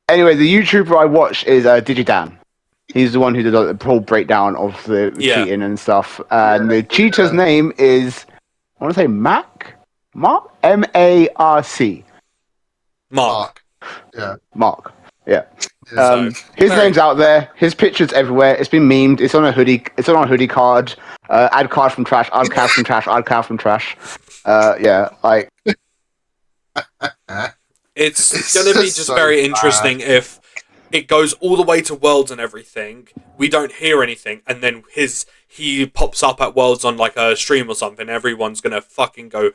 Anyway, the YouTuber I watch is DigiDan. He's the one who did the whole breakdown of the Yeah. cheating and stuff. And the cheater's name is, I want to say Mark? M-A-R-C. Mark. Yeah. Mark. Yeah. Yeah. His very- name's out there. His picture's everywhere. It's been memed. It's on a hoodie. It's on a hoodie card. Add card from trash. Add card from trash. Add card from trash. Yeah, like It's going to be just so very bad. interesting if it goes all the way to Worlds and everything. We don't hear anything, and then he pops up at Worlds on like a stream or something. Everyone's going to fucking go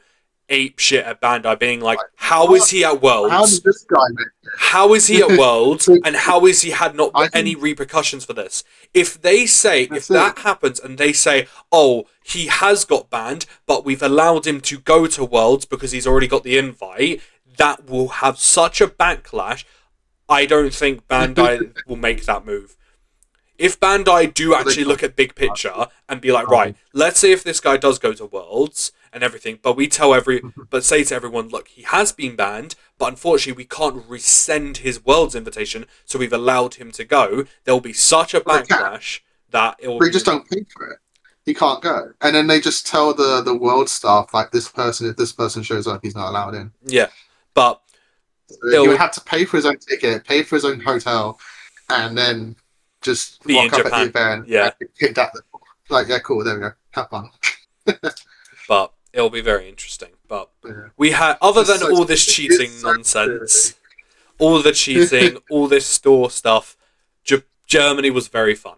ape shit at Bandai, being like, how is he at How Worlds? did this guy make it? How is he at Worlds? And how is he had not I think- any repercussions for this? If they say, if That's that happens and they say, oh, he has got banned, but we've allowed him to go to Worlds because he's already got the invite, that will have such a backlash. I don't think Bandai will make that move. If Bandai do actually look at big picture and be like, right, let's say if this guy does go to Worlds and everything, but say to everyone, look, he has been banned, but unfortunately we can't resend his Worlds invitation, so we've allowed him to go. There will be such a Well, they can. backlash that it will. They just don't pay for it. He can't go. And then they just tell the world staff, like, if this person shows up, he's not allowed in. Yeah, but So he would have to pay for his own ticket, pay for his own hotel, and then just Be rock in up Japan. at the event. Yeah. And hit that. Like, yeah, cool, there we go. Have fun. but it'll be very interesting. But Yeah. we had, other It's than so all this silly. cheating It's so nonsense, all the cheating, all this store stuff, Germany was very fun.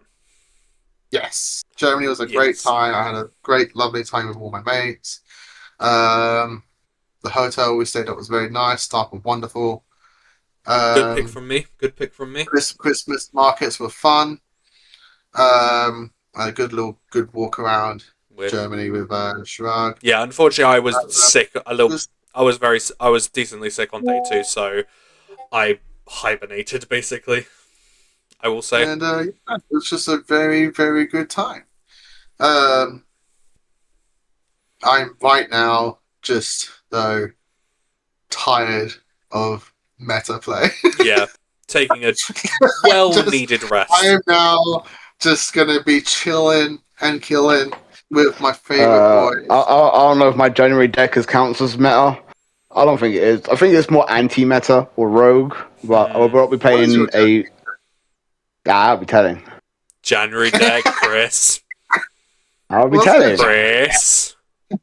Yes. Germany was a great Yes. time. I had a great, lovely time with all my mates. The hotel we stayed at was very nice. Staff were wonderful. Good pick from me. Good pick from me. Christmas markets were fun. I had a good walk around With- Germany with Shrug. Yeah, unfortunately, I was sick. was- I was decently sick on day 2, so I hibernated basically. I will say. And yeah, it was just a very, very good time. I'm right now just, though, tired of meta play. Yeah, taking a well-needed rest. I am now just going to be chilling and killing with my favorite boys. I don't know if my January deck is counts as meta. I don't think it is. I think it's more anti-meta or rogue. But I'll be What is playing your a. I'll be telling. January deck, Chris. I'll be What's telling. Chris.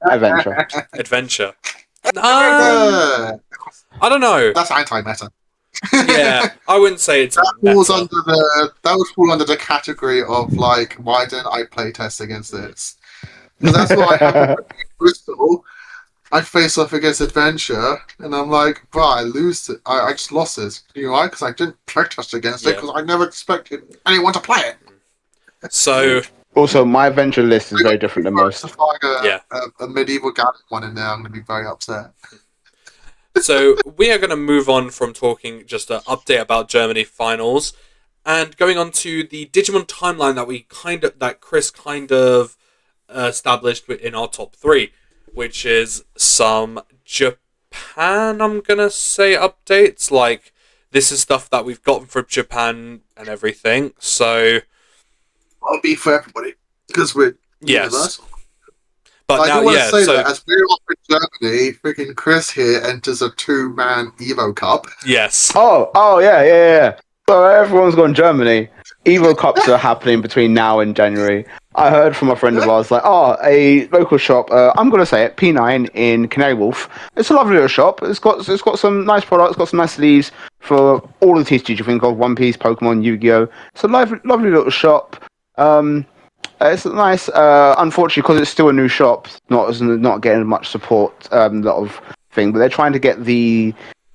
Adventure. Adventure. Uh, I don't know. That's anti-meta. Yeah, I wouldn't say it's That meta. would fall under the category of like, why didn't I play test against this? Because that's what happened with Bristol. I face off against Adventure, and I'm like, bro, I lose it. I just lost it. You know why? Because I didn't play test against it, because I never expected anyone to play it. So Also, my Adventure list is very different than most. If I a medieval Gallic one in there, I'm going to be very upset. So we are going to move on from talking just an update about Germany finals, and going on to the Digimon timeline that Chris kind of established in our top 3, which is some Japan. I'm gonna say updates. Like, this is stuff that we've gotten from Japan and everything. So I'll be for everybody because we're universal. But I now, do want to say so that as we're off in Germany, freaking Chris here enters a 2-man Evo Cup. yes. Oh, yeah. So everyone's gone Germany. Evo Cups are happening between now and January. I heard from a friend of ours, like, a local shop, I'm going to say it, P9 in Canary Wharf. It's a lovely little shop. It's got some nice products, got some nice sleeves for all the TCGs you think of, One Piece, Pokemon, Yu-Gi-Oh! It's a lovely little shop. It's nice. Unfortunately, because it's still a new shop, not getting much support. Lot of thing, but they're trying to get the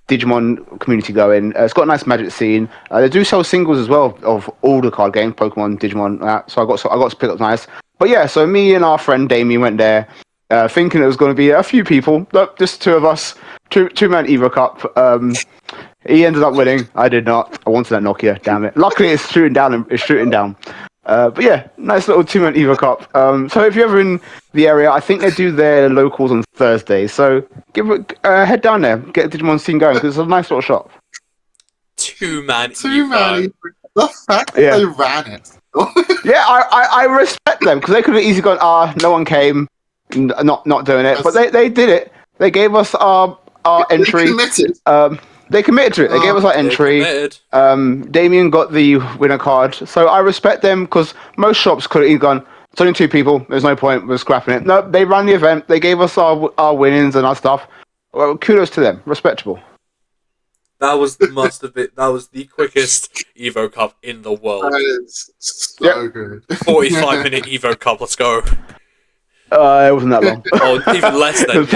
Digimon community going. It's got a nice Magic scene. They do sell singles as well of all the card games, Pokemon, Digimon. So I got to pick up nice. But yeah, so me and our friend Damien went there, thinking it was going to be a few people. Nope, just 2 of us, two-man Evo Cup. He ended up winning. I did not. I wanted that Nokia. Damn it. Luckily, it's shooting down. But yeah, nice little 2-man Evo Cup. So if you're ever in the area, I think they do their locals on Thursday. So head down there, get the Digimon scene going, because it's a nice little shop. 2-man Two-man. Evo. The fact that they ran it. Yeah, I respect them, because they could have easily gone, no one came, not doing it. But they did it. They gave us our entry. They committed. They committed to it. They gave us our entry. Damien got the winner card. So I respect them, because most shops could have either gone, it's only 2 people, there's no point, we're scrapping it. No, they ran the event. They gave us our winnings and our stuff. Well, kudos to them. Respectable. That was the quickest Evo Cup in the world. That is so good. 45-minute Evo Cup. Let's go. It wasn't that long. Oh, even less than.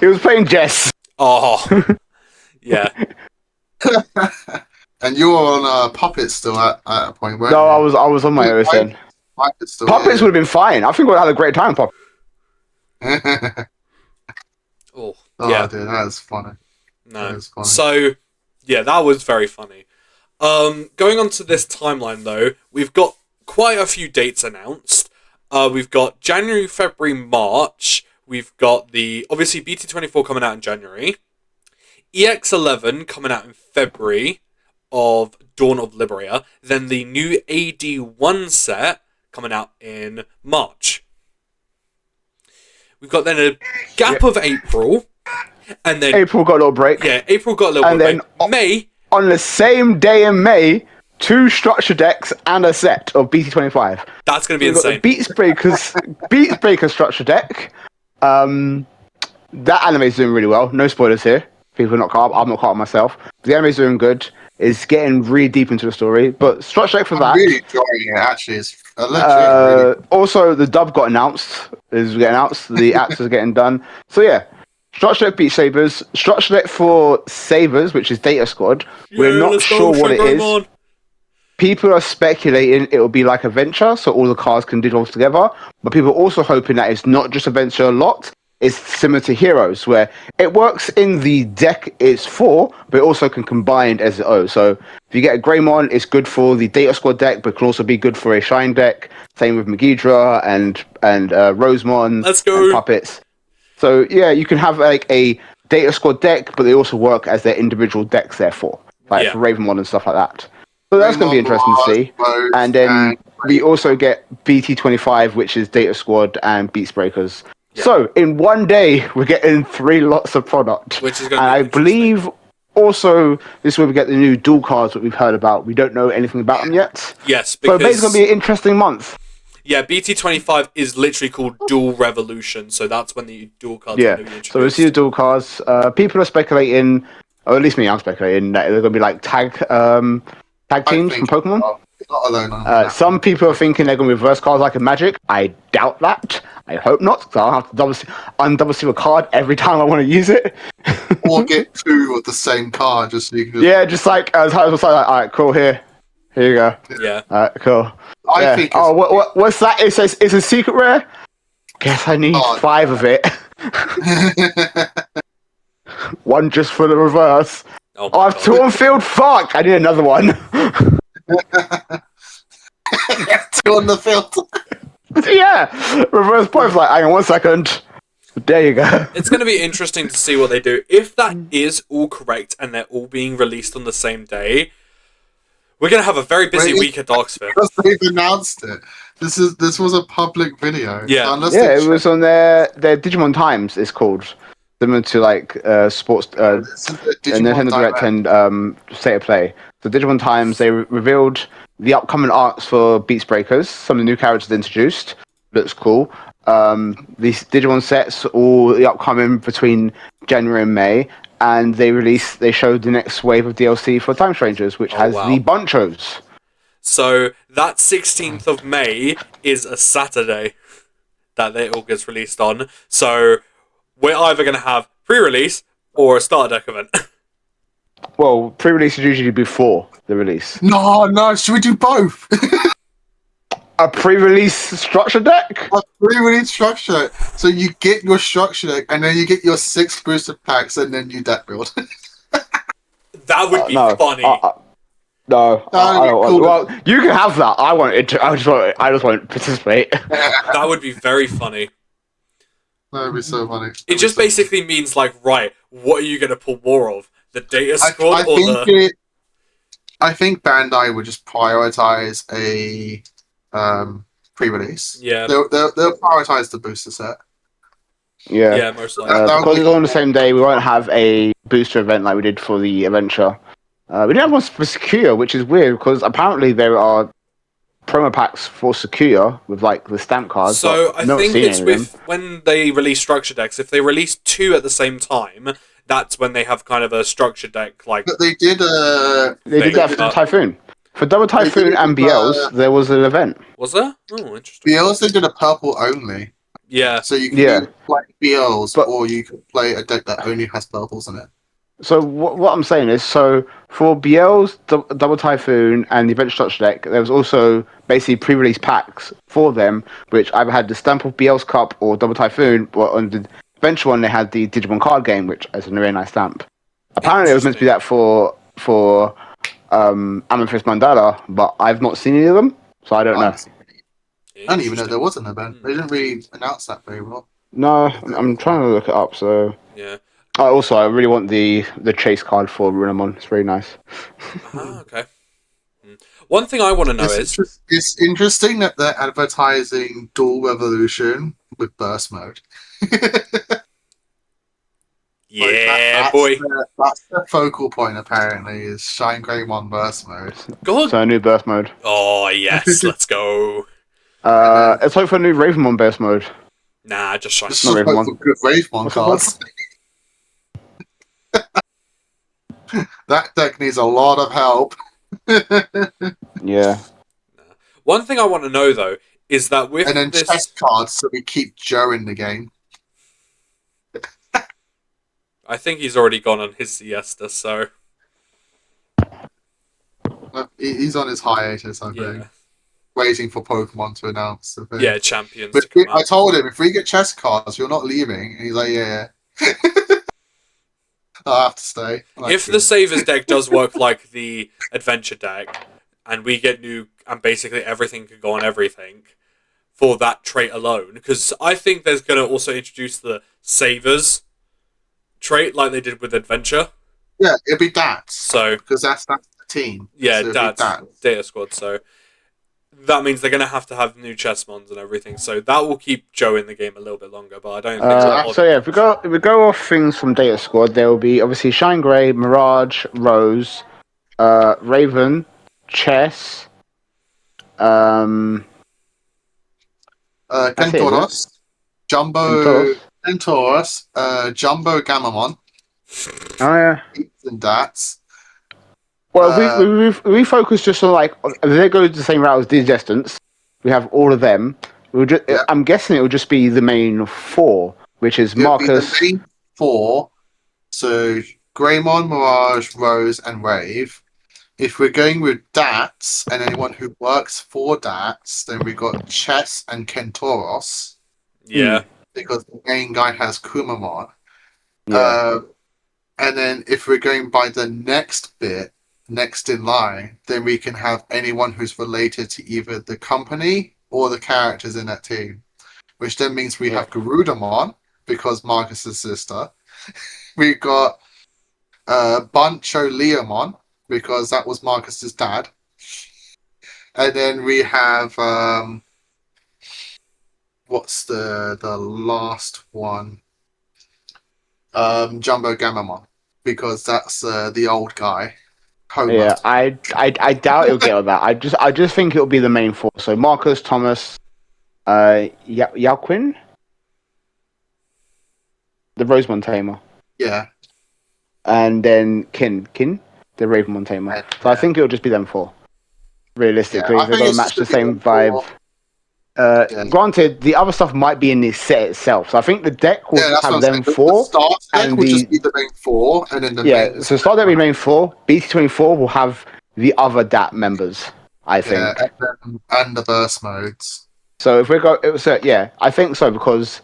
It was playing Jess. Oh, yeah. And you were on Puppets still at a point, weren't you? No, I was on my OSN. Puppets would have been fine. I think we had a great time. Oh, yeah. Dude, that was funny. No. So, yeah, that was very funny. Going on to this timeline, though, we've got quite a few dates announced. We've got January, February, March. We've got obviously, BT24 coming out in January. EX11 coming out in February of Dawn of Liberia. Then the new AD1 set coming out in March. We've got then a gap of April. And then April got a little break. Yeah, April got a little break. May. On the same day in May, 2 structure decks and a set of BT25. That's going to be insane. Beats Breaker structure deck. That anime's doing really well. No spoilers here. People are not caught up. I'm not caught up myself. The anime's doing good. It's getting really deep into the story. But structure deck for that. I'm really enjoying it, actually. It's really... Also, the dub got announced. The acts are getting done. So yeah. Structure deck Beat Sabers. Structure deck for Sabers, which is Data Squad. We're not sure what it is. People are speculating it will be like Adventure, so all the cards can dissolve together. But people are also hoping that it's not just Adventure locked. It's similar to Heroes, where it works in the deck it's for, but it also can combine as its own. So if you get a Greymon, it's good for the Data Squad deck, but can also be good for a Shine deck. Same with Megidra and Rosemon. Let's go. And Puppets. So yeah, you can have like a Data Squad deck, but they also work as their individual decks therefore. For Ravenmon and stuff like that. So that's going to be interesting to see. And then we also get BT25, which is Data Squad and Beats Breakers. Yeah. So in one day, we're getting 3 lots of product. Which is going to be I believe also this is where we get the new dual cards that we've heard about. We don't know anything about them yet. Yes, because... So May's going to be an interesting month. Yeah, BT25 is literally called Dual Revolution, so that's when the dual cards are Yeah. going to be introduced. So we see the dual cards. People are speculating, or at least me, I'm speculating that they're going to be like tag teams from Pokemon. Not alone on that. Some people are thinking they're going to reverse cards like in Magic. I doubt that. I hope not, because I'll have to double see a card every time I want to use it. Or get 2 of the same card just so you can just... Yeah, just like all right, cool. Here you go. Yeah. All right, cool. I think. Oh, what's that? It's a secret rare. Guess I need 5 of it. 1 just for the reverse. Oh, I have 2 on field. Fuck! I need another one. 2 on the field. Yeah, reverse points. Like, hang on 1 second. There you go. It's going to be interesting to see what they do. If that is all correct and they're all being released on the same day, we're going to have a very busy week at Darksphere. Because they've announced it. This was a public video. Yeah. It was on their Digimon Times. It's called, similar to like sports Nintendo Direct and State of Play. So Digimon Times, they revealed the upcoming arcs for Beats Breakers. Some of the new characters introduced. Looks cool. These Digimon sets, all the upcoming between January and May, and they showed the next wave of DLC for Time Strangers, which has the Bunchos. So that 16th of May is a Saturday that it all gets released on. So we're either going to have pre-release or a starter deck event. Well, pre-release is usually before the release. No, should we do both? A pre-release structure deck? A pre-release structure. So you get your structure deck, and then you get your 6 booster packs, and then you deck build. That would be funny. No, cool. well, you can have that. I just won't participate. That would be very funny. That would be so funny. It just basically means, like, right, what are you going to pull more of? The Data Squad I think Bandai would just prioritize a pre-release. Yeah. They'll prioritize the booster set. Yeah, most likely. Because it's all on the same day, we won't have a booster event like we did for the adventure. We didn't have one for Secure, which is weird because apparently there are promo packs for Secure with like the stamp cards. So I think it's with when they release structure decks. If they release 2 at the same time, that's when they have kind of a structure deck like. But they did that for Typhoon. For Double Typhoon and BLs, there was an event. Was there? Oh, interesting. BLs they did a purple only. Yeah. So you can play BLs, or you can play a deck that only has purples in it. So what I'm saying is, so for BL's Double Typhoon and the Event Structure deck, there was also basically pre-release packs for them, which either had the stamp of BL's Cup or Double Typhoon, but on the Adventure one they had the Digimon card game, which is a very nice stamp. Apparently it was meant to be that for Amethyst Mandala, but I've not seen any of them, so I don't know. I didn't even know there was an event. They didn't really announce that very well. No, I'm trying to look it up, so... Yeah. Also, I really want the chase card for Runamon. It's very nice. Okay. One thing I want to know is... It's interesting that they're advertising Dual Revolution with Burst Mode. Yeah, that's the focal point, apparently, is Shine Greymon Burst Mode. God. So a new Burst Mode. Oh, yes, let's go. Let's hope for a new Ravenmon Burst Mode. Nah, just Shine. Just hope for good Ravenmon cards. That deck needs a lot of help. Yeah. One thing I want to know, though, is that with and then this... chess cards, so we keep Joe in the game. I think he's already gone on his siesta, so... He's on his hiatus, I think. Waiting for Pokemon to announce the thing. Yeah, champions. But I told him, if we get chess cards, you're not leaving. And he's like, yeah. I'll have to stay. If the Savers deck does work like the Adventure deck, and we get new, and basically everything can go on everything, for that trait alone, because I think there's going to also introduce the Savers trait like they did with Adventure. Yeah, it'll be DATS. So, because that's the team. Yeah, so DATS, Data Squad, so... That means they're going to have new chessmons and everything, so that will keep Joe in the game a little bit longer. But I don't think so. Yeah, if we go off things from Data Squad, there will be obviously Shine Grey, Mirage, Rose, Raven, Chess, That's it, isn't it? Kentoros, Jumbo Kentoros. Kentoros, Jumbo Gamamon, Oh yeah. and Dats. Well, we focus just on like if they go the same route as Digestants. We have all of them. Yeah. I'm guessing it will just be the main four, which is It would be the Marcus. main four. So Greymon, Mirage, Rose, and Rave. If we're going with Dats and anyone who works for Dats, then we got Chess and Kentoros Yeah. because the main guy has Kumamon. Yeah. And then if we're going by the next bit, next in line, then we can have anyone who's related to either the company or the characters in that team. Which then means we have Garudamon, because Marcus's sister. We got Buncho Leomon, because that was Marcus's dad. And then we have what's the last one? Jumbo Gamamon, because that's the old guy. Homer. Yeah, I doubt it'll get all that. I just think it'll be the main four. So Marcus, Thomas, Yao-Quinn, the Rosemont tamer, Yeah. and then Kin, the Ravenmon tamer. Yeah. So I think it'll just be them four. Realistically, Yeah, I they're think gonna it's match just the gonna be same them vibe. four. Yeah. Granted, the other stuff might be in the set itself. So I think the deck will Yeah, that's have what I'm them saying. The four. start deck and will the- just be the main four, and then the Yeah, main. so start that main four. BT24 will have the other DAT members, I think. Yeah, and the burst modes. So if we go, I think so because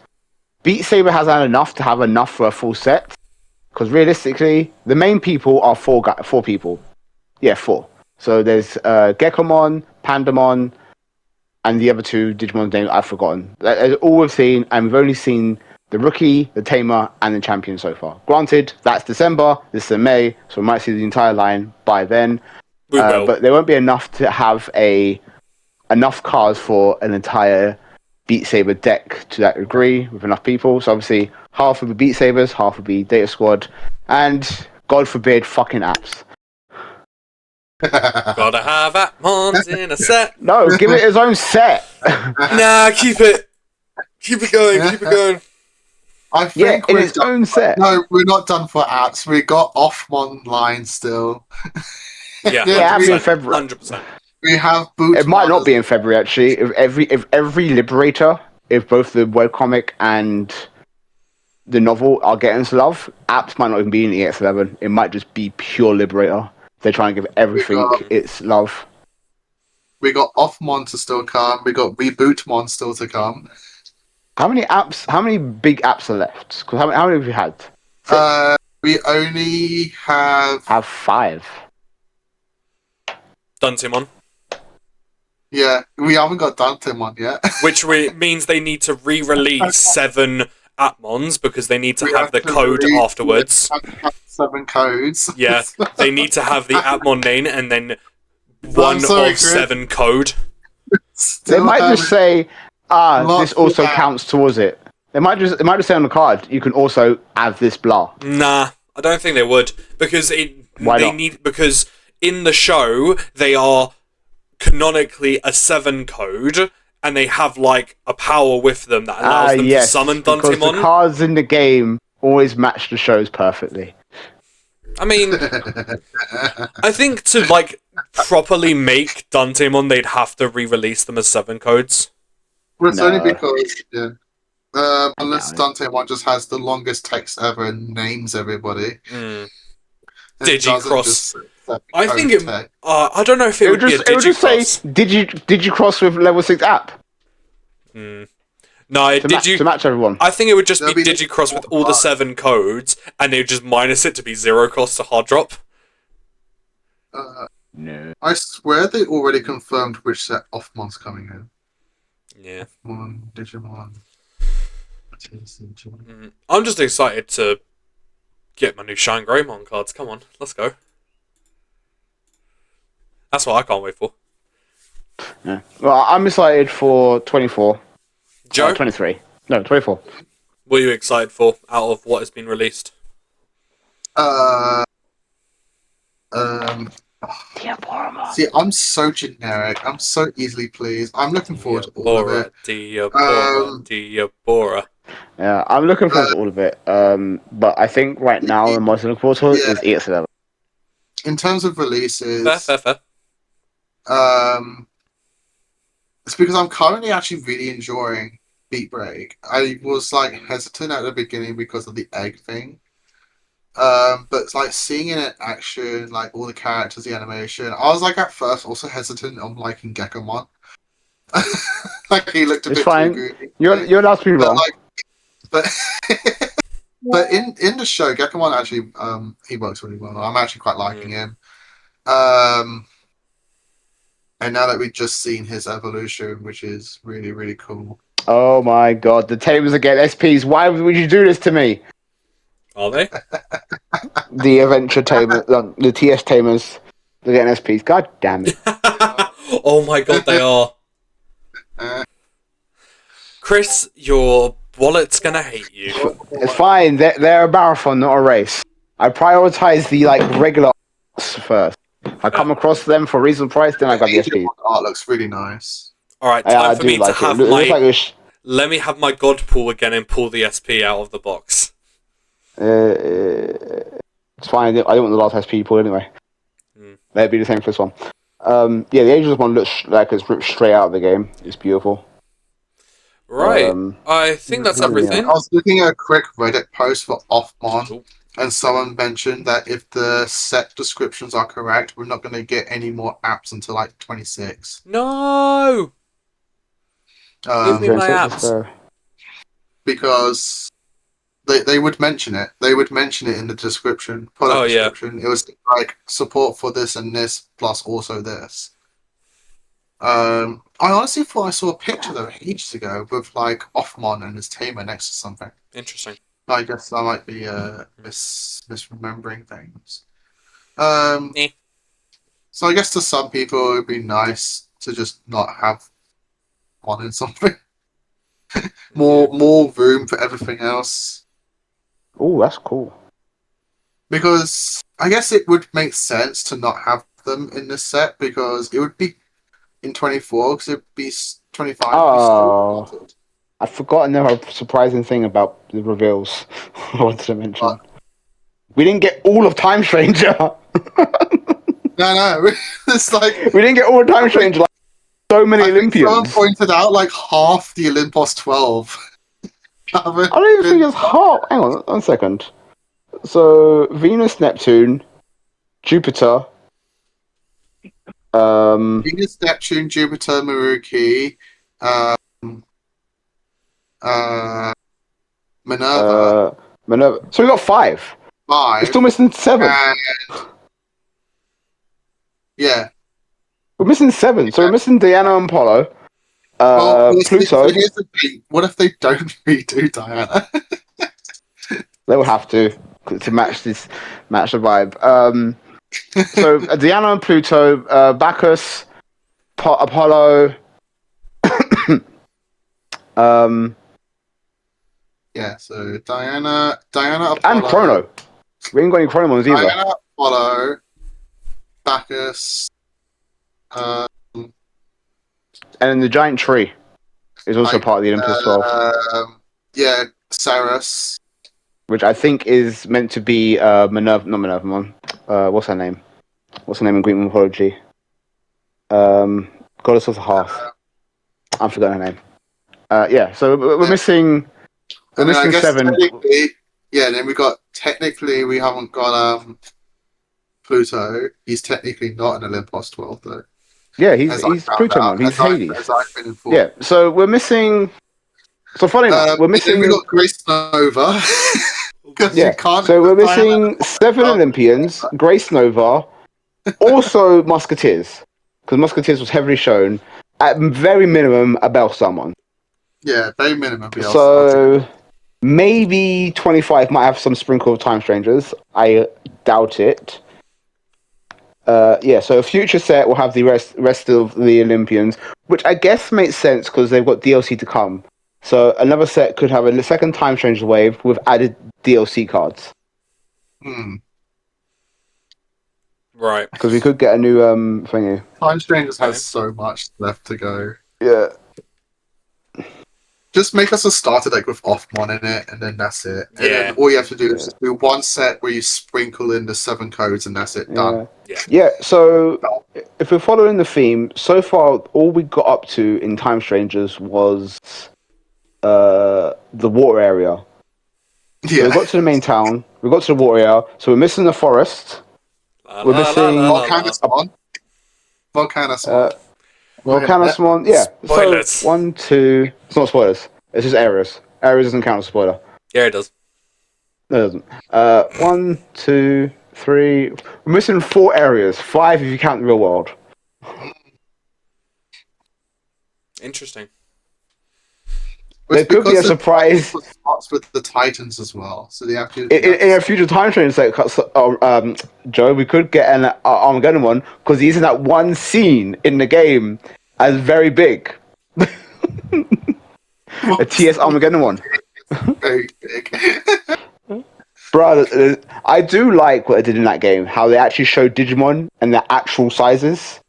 Beat Saber has had enough to have enough for a full set. Because realistically, the main people are four people. Yeah, four. So there's Gekomon, Pandamon, and the other two Digimon names I've forgotten. That's all we've seen, and we've only seen the rookie, the tamer, and the champion so far. Granted, that's December. This is May, so we might see the entire line by then. We will. But there won't be enough to have enough cards for an entire Beat Saber deck to that degree with enough people. So obviously, half will be Beat Sabers, half will be Data Squad, and God forbid, fucking apps. Gotta have Atmons in a set. No, give it its own set. Nah, keep it. Keep it going. Keep it going. I Yeah, think in we're its done. own set. No, we're not done for apps. We got Offmon line still. Yeah, Yeah, it'll be in 100%. February. 100%. We have Boot. It might not be in February actually. If every Liberator, if both the webcomic and the novel are getting some love, apps might not even be in EX11. It might just be pure Liberator. They're trying to give everything its love. We got Offmon to still come. We got Rebootmon still to come. How many apps? How many big apps are left? Because how many have you had? We only Have 5. Duntimon. Yeah, we haven't got Dantemon yet. Which means they need to re-release 7 Atmons because they need to have the code afterwards. 7 codes. Yeah, they need to have the Atmon name and then one sorry, of Chris. 7 code. They Still might just say, Lots this also of apps. counts towards it. They might just say on the card, you can also add this blah. Nah, I don't think they would because Why not? because in the show they are canonically a 7 code and they have like a power with them that allows them to summon because the Duntimon. cards in the game always match the shows perfectly. I mean, I think to like properly make Duntimon, they'd have to re-release them as 7 codes. Well, it's No. only because, yeah. Unless doubt Dantemon just has the longest text ever and names everybody. Mm. And it doesn't Digicross. just set I code think it. text. I don't know if it would be a It would just say Digicross. Digicross with level 6 app No, to match everyone. I think it would just be There'll be Digicross with all the 7 codes, and they would just minus it to be 0 cost to hard drop. No. I swear they already confirmed which set Offmon's coming in. Yeah. Offmon, Digimon. I'm just excited to get my new Shine Greymon cards. Come on, let's go. That's what I can't wait for. Yeah. Well, I'm excited for 24. Joe, 23. No, 24. what are you excited for out of what has been released? I See, I'm so generic. I'm so easily pleased. I'm looking forward to all of it. Diabora. Yeah, I'm looking forward to all of it. But I think right now the most looking forward to Yeah. is EX11. In terms of releases, Fair. it's because I'm currently actually really enjoying Beat Break. I was like hesitant at the beginning because of the egg thing. But it's like seeing it in action, like all the characters, the animation. I was like at first also hesitant on liking Gekomon. Like he looked a It's bit fine. too goofy. You're allowed to be But wrong. like, but but in the show, Gekomon actually he works really well. I'm actually quite liking him. And now that we've just seen his evolution, which is really really cool. Oh my god, the Tamers again, SPs. Why would you do this to me? Are they? The Adventure Tamers, the TS Tamers, they're getting SPs. God damn it. Oh my god, they are. Chris, your wallet's gonna hate you. It's fine. They're a marathon, not a race. I prioritize the regular first. If I come across them for reasonable price, then I got the SPs. Art looks really nice. Alright, Yeah, time I for do me to like it. have It looks my... like it's, Let me have my god pool again and pull the SP out of the box. it's fine. I don't want the last SP pull anyway. That'd be the same for this one. Yeah, the Angels one looks like it's ripped straight out of the game. It's beautiful. Right, I think that's everything. I was looking at a quick Reddit post for Offmon, and someone mentioned that if the set descriptions are correct, we're not going to get any more apps until like 26. No! Give me my apps. Because they would mention it. They would mention it in the description, product description. It was like support for this and this, plus also this. I honestly thought I saw a picture though ages ago with like Offmon and his tamer next to something. Interesting. I guess I might be misremembering things. So I guess to some people it would be nice to just not have one in something. more room for everything else. Oh, that's cool. Because I guess it would make sense to not have them in this set because it would be in 24 because it'd be 25. Oh, I've forgotten another surprising thing about the reveals. I wanted to mention. What? We didn't get all of Time Stranger. No, it's like we didn't get all of Time Stranger. Like so many Olympians. Someone pointed out like half the Olympus 12. I don't even think it's half. Hang on, 1 second. So Venus, Neptune, Jupiter. Venus, Neptune, Jupiter, Maruki, Minerva. Minerva. So we got 5. 5. We're still missing 7. Yeah. We're missing 7. So we're missing Diana and Apollo. Pluto. So here's the thing. What if they don't redo Diana? They will have to match the vibe. So Diana and Pluto, Bacchus, Apollo. Yeah. So Diana, Apollo, and Chrono. We ain't got any Chronomons either. Diana, Apollo, Bacchus. And then the giant tree is also part of the Olympus 12. Yeah, Ceres. Which I think is meant to be Minerva, not Minerva. What's her name? What's her name in Greek mythology? Goddess of the Hearth. I'm forgetting her name. Yeah, so we're missing. We're missing 7. Yeah, then technically we haven't got Pluto. He's technically not an Olympus 12 though. Yeah, he's Pluto. He's Hades. Yeah, so we're missing. So funny enough, we're missing. We got Grace Nova. Yeah, so we're missing 7 Olympians, Grace Nova, also Musketeers, because Musketeers was heavily shown. At very minimum, a Belstar one. Yeah, very minimum. So maybe 25 might have some sprinkle of Time Strangers. I doubt it. Yeah, so a future set will have the rest of the Olympians, which I guess makes sense because they've got DLC to come. So another set could have a second Time Stranger wave with added DLC cards. Hmm. Right. Because we could get a new thingy. Time Strangers Okay. has so much left to go. Yeah. Just make us a starter deck with Offmon in it, and then that's it. And Yeah. then all you have to do is just do one set where you sprinkle in the 7 codes, and that's it. Done. Yeah, so if we're following the theme, so far all we got up to in Time Strangers was the water area. So Yeah. we got to the main town, we got to the water area, so we're missing the forest. We're missing Volcanusmon. Volcanusmon. Volcanusmon. Yeah. Spoilers. So 1, 2. It's not spoilers. It's just areas. Areas doesn't count as a spoiler. Yeah, it does. No, it doesn't. 1, 2, 3. We're missing 4 areas. 5 if you count the real world. Interesting. There could be a surprise Starts with the Titans as well, so they have to. in a future Time Train set. Joe, we could get an Armageddon one because he's in that one scene in the game as very big. A TS Armageddon one. Very big. Bro, I do like what they did in that game. How they actually showed Digimon and their actual sizes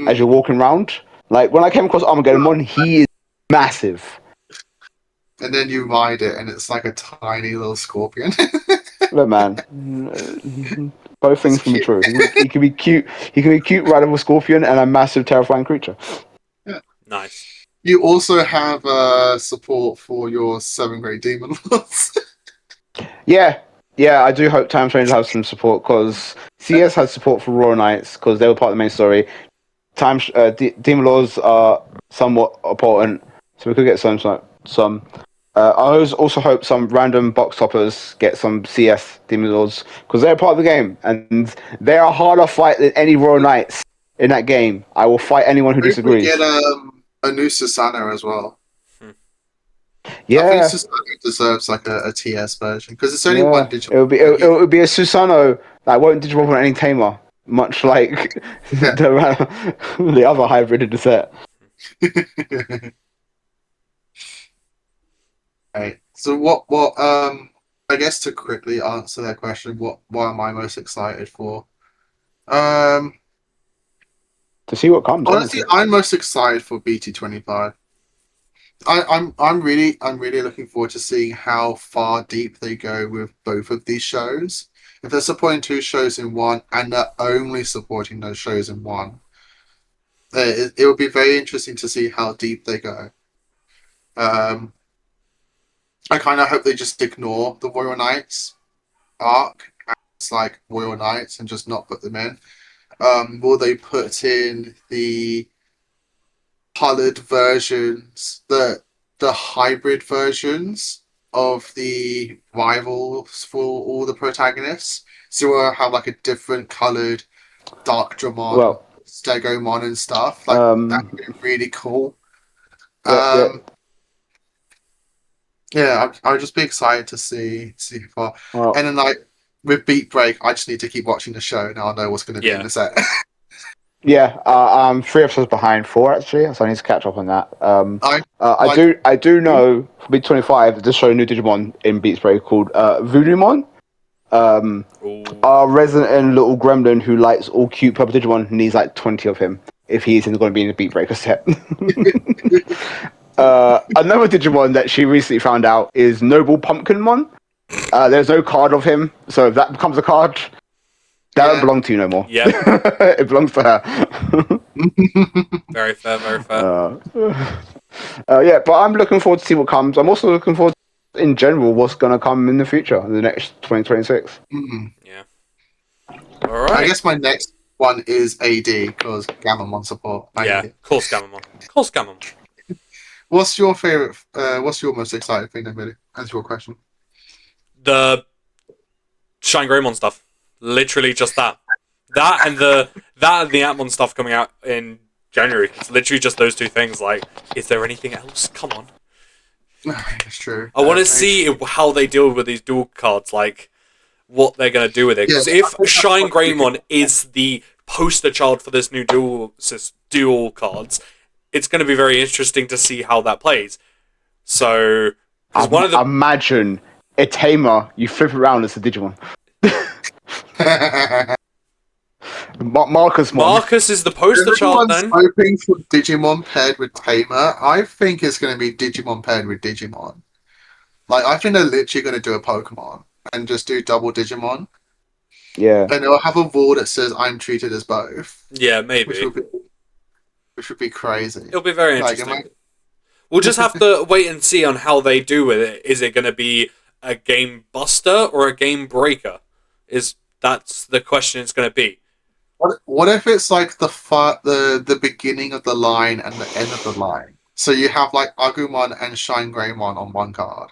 as you're walking around. Like when I came across Armageddon one, he is massive. And then you ride it, and it's like a tiny little scorpion. Look, man, both things can be true. He can be cute. He can be cute, riding a scorpion, and a massive, terrifying creature. Yeah. Nice. You also have support for your 7 Great Demon Lords. Yeah, I do hope Time Stranger has some support because CS had support for Royal Knights because they were part of the main story. Demon Lords are somewhat important, so we could get some. I also hope some random box toppers get some CS Demon Lords because they're part of the game and they are a harder fight than any Royal Knights in that game. I will fight anyone who disagrees. We get a new Susanna as well. Yeah, I think Susanna deserves like a TS version because it's only one Digimon. It would be a Susano that won't Digimon on any tamer, much like the other hybrid in the set. Right. So what I guess to quickly answer that question, what am I most excited for? To see what comes. Honestly, I'm most excited for BT25. I'm really looking forward to seeing how far deep they go with both of these shows. If they're supporting 2 shows in one and they're only supporting those shows in one, it will be very interesting to see how deep they go. I kind of hope they just ignore the Royal Knights arc as like Royal Knights and just not put them in. Will they put in the colored versions, the hybrid versions of the rivals for all the protagonists? So we'll have like a different colored Dark Dramon, Stegomon and stuff. Like that would be really cool. Yeah, I'll just be excited to see how far. And then like with Beat Break, I just need to keep watching the show and I'll know what's going to be in the set. I'm 3 episodes behind 4 actually, so I need to catch up on that. I do know for Beat 25 they're showing a new Digimon in Beat Break called Voodoo-mon. Our resident little gremlin who likes all cute purple Digimon needs like 20 of him if he isn't going to be in the Beat Breaker set. Another Digimon that she recently found out is Noble Pumpkinmon. There's no card of him, so if that becomes a card, that don't belong to you no more. Yeah. It belongs to her. Very fair, very fair. But I'm looking forward to see what comes. I'm also looking forward to, in general, what's going to come in the future, in the next 2026. Yeah. All right. I guess my next one is AD because Gammamon support. Of course Gammamon. What's your favorite? What's your most exciting thing, then, Billy? Answer your question. The Shine Greymon stuff. Literally just that. That and the Atmon stuff coming out in January. It's literally just those 2 things. Like, is there anything else? Come on. It's true. I want to see how they deal with these dual cards. Like, what they're going to do with it. Because if Shine Greymon is the poster child for this new dual cards, it's going to be very interesting to see how that plays. So, imagine a tamer, you flip it around as a Digimon. Marcus Mon. Marcus is the poster child Everyone's then. hoping for Digimon paired with Tamer. I think it's going to be Digimon paired with Digimon. Like, I think they're literally going to do a Pokemon and just do double Digimon. Yeah. And they'll have a wall that says, I'm treated as both. Yeah, Which maybe. would be crazy. It'll be very Like, interesting. We'll just have to wait and see on how they do with it. Is it going to be a game buster or a game breaker? That's the question it's going to be. What if it's like the beginning of the line and the end of the line? So you have like Agumon and Shine Greymon on one card.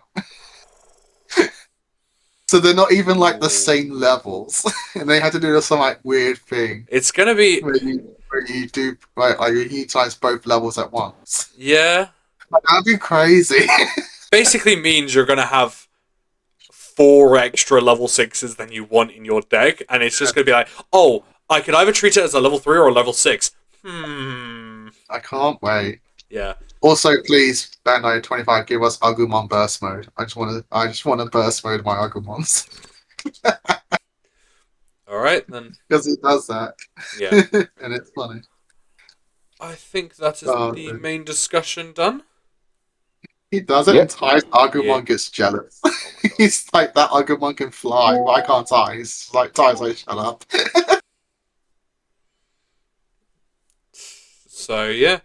So they're not even like the same levels, and they had to do some like weird thing It's going to be... where you do like you utilize both levels at once. Yeah. Like, that'd be crazy. Basically means you're going to have 4 extra level 6s than you want in your deck, and it's just going to be like, oh, I could either treat it as a level 3 or a level 6. I can't wait. Yeah. Also, please, Bandai 25, give us Agumon burst mode. I just want to burst mode my Agumons All right, then. because it does that. Yeah. And it's funny. I think that is the main discussion done. He does it, Yep. and Ty's Agumon Yeah. gets jealous. He's like, that Agumon can fly. Why can't I? He's like, Ty's like, shut up. So, yeah.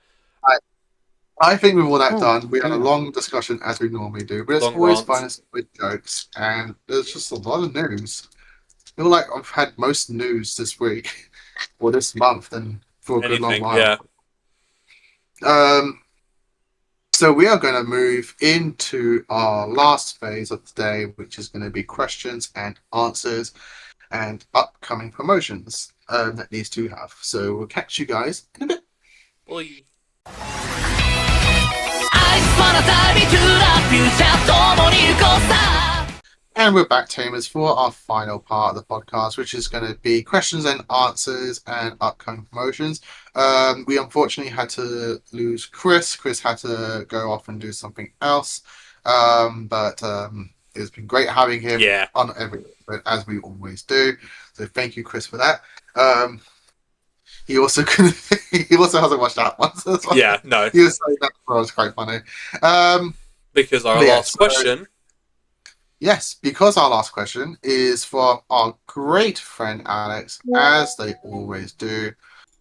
I think with all that done, we had a long discussion as we normally do, but it's Long always rant. fun with jokes, and there's just a lot of news. I feel like I've had most news this week or this month and for a good long Anything, while. yeah. So we are going to move into our last phase of the day, which is going to be questions and answers and upcoming promotions that these two have. So we'll catch you guys in a bit. Boy. And we're back, Tamers, for our final part of the podcast, which is going to be questions and answers and upcoming promotions. We unfortunately had to lose Chris. Chris had to go off and do something else. But it's been great having him Yeah. on every episode, as we always do. So thank you, Chris, for that. He also he also hasn't watched that one. So that's why Yeah, no. he was saying that was quite funny. Because our But yeah, last so- question... Yes, because our last question is from our great friend Alex, as they always do,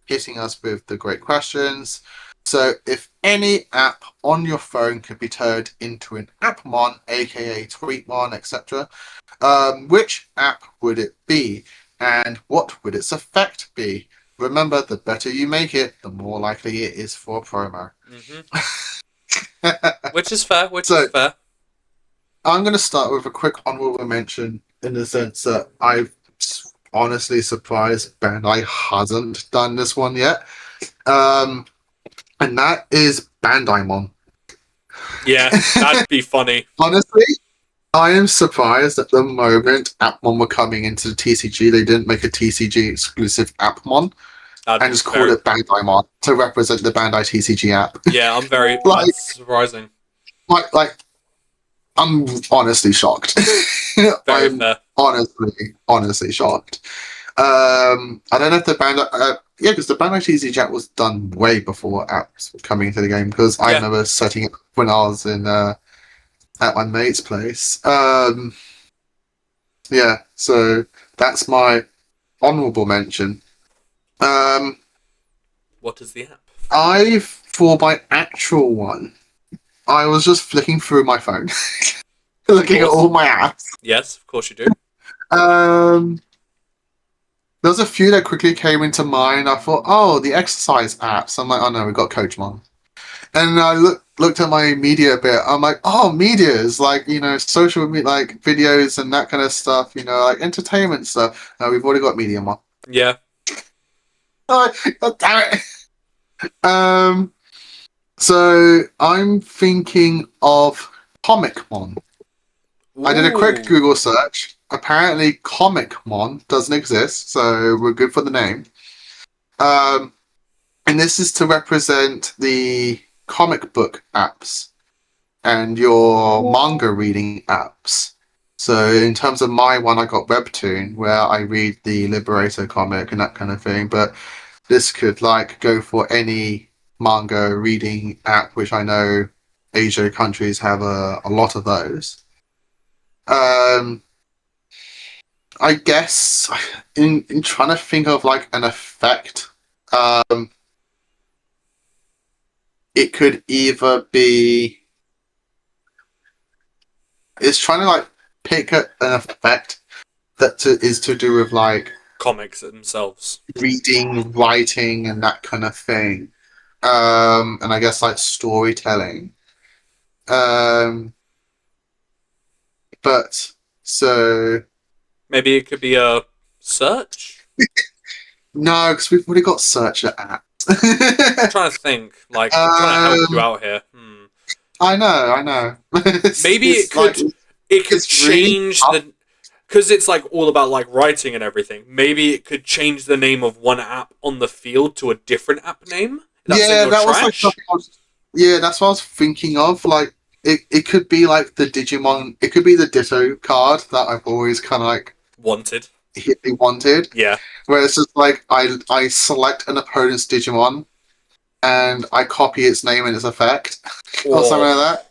hitting us with the great questions. So, if any app on your phone could be turned into an appmon, aka tweetmon, etc., which app would it be, and what would its effect be? Remember, the better you make it, the more likely it is for a promo. Which is fair, So- is fair. I'm going to start with a quick honorable mention in the sense that I'm honestly surprised Bandai hasn't done this one yet. And that is Bandaimon. Yeah, that'd be funny. Honestly, I am surprised at the moment Appmon were coming into the TCG, they didn't make a TCG exclusive Appmon That'd and be just very- called it Bandaimon to represent the Bandai TCG app. Yeah, I'm very... Like- that's surprising. like, I'm honestly shocked. Very I'm fair. honestly shocked. I don't know if the Bandai, because the Bandai TCG app was done way before apps were coming into the game. Because I Yeah. remember setting it up when I was in at my mate's place. Yeah, so that's my honourable mention. What is the app? For my actual one, I was just flicking through my phone, looking at course. all my apps. Yes, of course you do. There's a few that quickly came into mind. I thought, oh, the exercise apps. I'm like, oh no, we've got Coachmon. And I looked at my media bit. I'm like, oh, medias, like, social media, like videos and that kind of stuff, like entertainment stuff. No, we've already got Mediamon. Yeah. Oh, God damn it. So I'm thinking of Comicmon. I did a quick Ooh. Google search. Apparently, Comicmon doesn't exist, so we're good for the name. And this is to represent the comic book apps and your manga reading apps. So in terms of my one, I got Webtoon, where I read the Liberator comic and that kind of thing. But this could like go for any manga reading app, which I know Asia countries have a lot of those. I guess in trying to think of like an effect, it could either be it's trying to like pick an effect is to do with like Comics themselves. reading, writing, and that kind of thing. And I guess like storytelling. But so Maybe it could be a search. no, because we've already got searcher apps. I'm trying to think. Like, I'm trying to help you out here. I know. Maybe it could. It could change the. Because it's like all about like writing and everything. Maybe it could change the name of one app on the field to a different app name. That's yeah, in your that was trash. like something yeah, that's what I was thinking of. Like it could be like the Digimon. It could be the Ditto card that I've always kind of like Wanted. wanted. Yeah. Where it's just like I select an opponent's Digimon and I copy its name and its effect or something like that.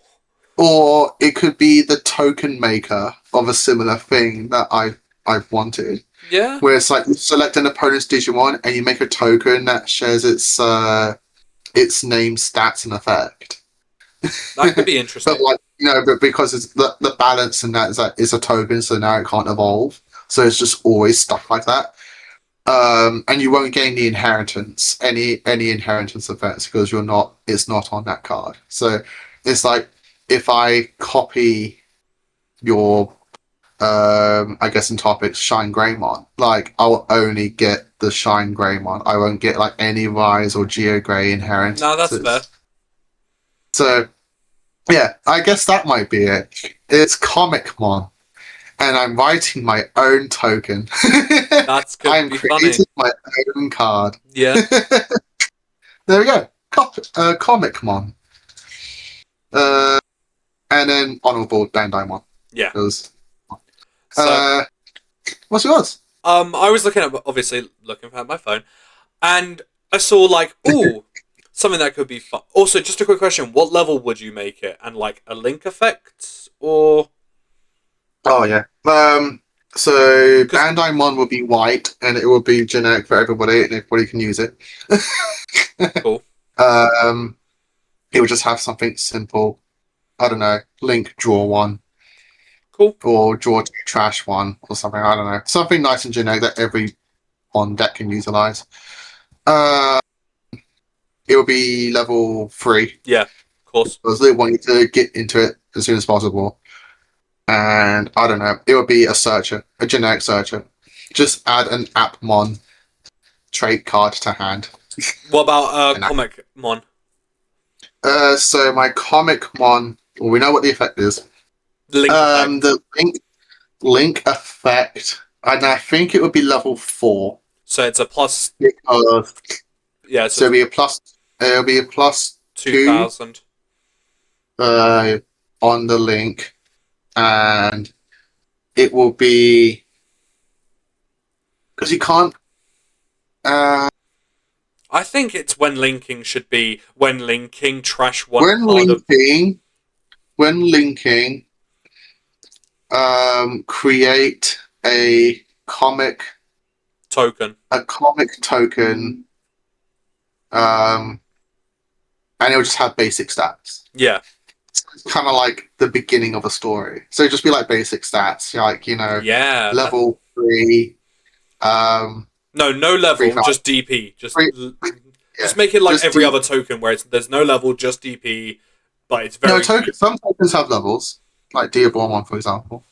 Or it could be the token maker of a similar thing that I've wanted. Yeah. Where it's like you select an opponent's Digimon and you make a token that shares its name, stats, and effect. That could be interesting. But like but because it's the balance in that is a token, so now it can't evolve. So it's just always stuff like that. And you won't gain the inheritance, any inheritance effects because it's not on that card. So it's like if I copy your I guess in topics Shine Greymon, like I'll only get the Shine Greymon. I won't get like any Rise or Geo Grey inheritance. No, that's fair. So yeah, I guess that might be it. It's Comicmon. And I'm writing my own token. That's could I'm be creating funny. my own card. Yeah. There we go. Comicmon. And then honorable Bandaimon. Yeah. Because, So, what's yours? I was looking at my phone, and I saw like, ooh, something that could be fun. Also, just a quick question: what level would you make it? And like a link effect, or Oh yeah. So Bandaimon will be white, and it will be generic for everybody, and everybody can use it. cool? It will just have something simple. I don't know. Link draw one. Cool. Or draw two trash one or something. I don't know. Something nice and generic that every on deck can utilize. It will be level 3. Yeah, of course. Because they want you to get into it as soon as possible. And I don't know. It would be a searcher, a generic searcher. Just add an Appmon trait card to hand. What about Comicmon? So my Comicmon, well, we know what the effect is. Link effect. The link effect, and I think it would be level 4. So it's a plus. Because Yeah. so it'll be a plus 2,000. On the link, and it will be because you can't. I think it's when linking should be when linking trash one When card of. linking, create a comic Token. token, and it'll just have basic stats. Yeah. It's kind of like the beginning of a story. So it'll just be like basic stats, like Yeah. level 3. No level, 3,000. just DP. Just Yeah, make it like just every D- other token where there's no level, just DP, but it's very. Some tokens have levels, like Diabormon, for example.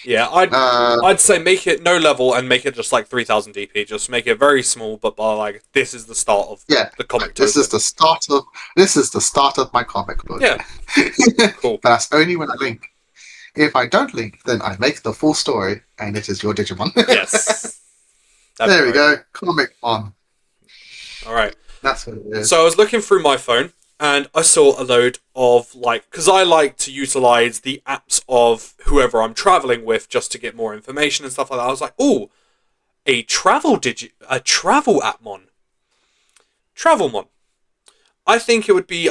Yeah, I'd say make it no level and make it just like 3,000 DP. Just make it very small, but by like this is the start of the comic token. This is the start of my comic book. Yeah. Cool. But that's only when I link. If I don't link, then I make the full story, and it is your Digimon. Yes. There we go. Comic on. All right. That's what it is. So I was looking through my phone, and I saw a load of, like, because I like to utilize the apps of whoever I'm traveling with just to get more information and stuff like that. I was like, oh, a travel appmon. Travelmon. I think it would be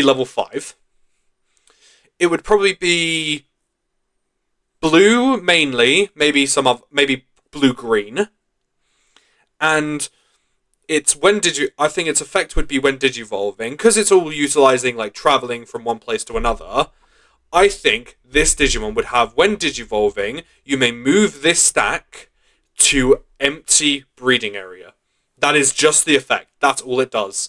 level 5. It would probably be blue mainly, maybe maybe blue-green. And I think its effect would be when digivolving, because it's all utilizing, like, traveling from one place to another. I think this Digimon would have, when digivolving, you may move this stack to empty breeding area. That is just the effect. That's all it does.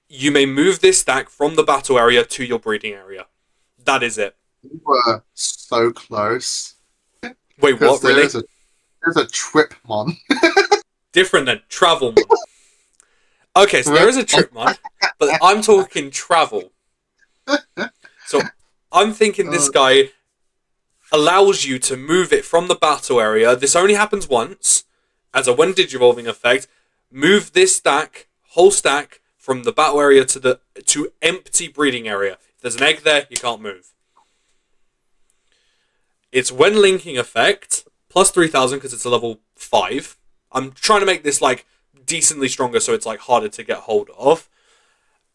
You may move this stack from the battle area to your breeding area. That is it. You were so close. Wait, what? Really? There's a Tripmon. Different than Travelmon. Okay, so there is a Tripmon, but I'm talking travel. So I'm thinking this guy allows you to move it from the battle area. This only happens once, as a when digivolving effect. Move this whole stack, from the battle area to empty breeding area. If there's an egg there, you can't move. It's when linking effect, plus 3,000 because it's a level 5. I'm trying to make this, like, decently stronger so it's, like, harder to get hold of.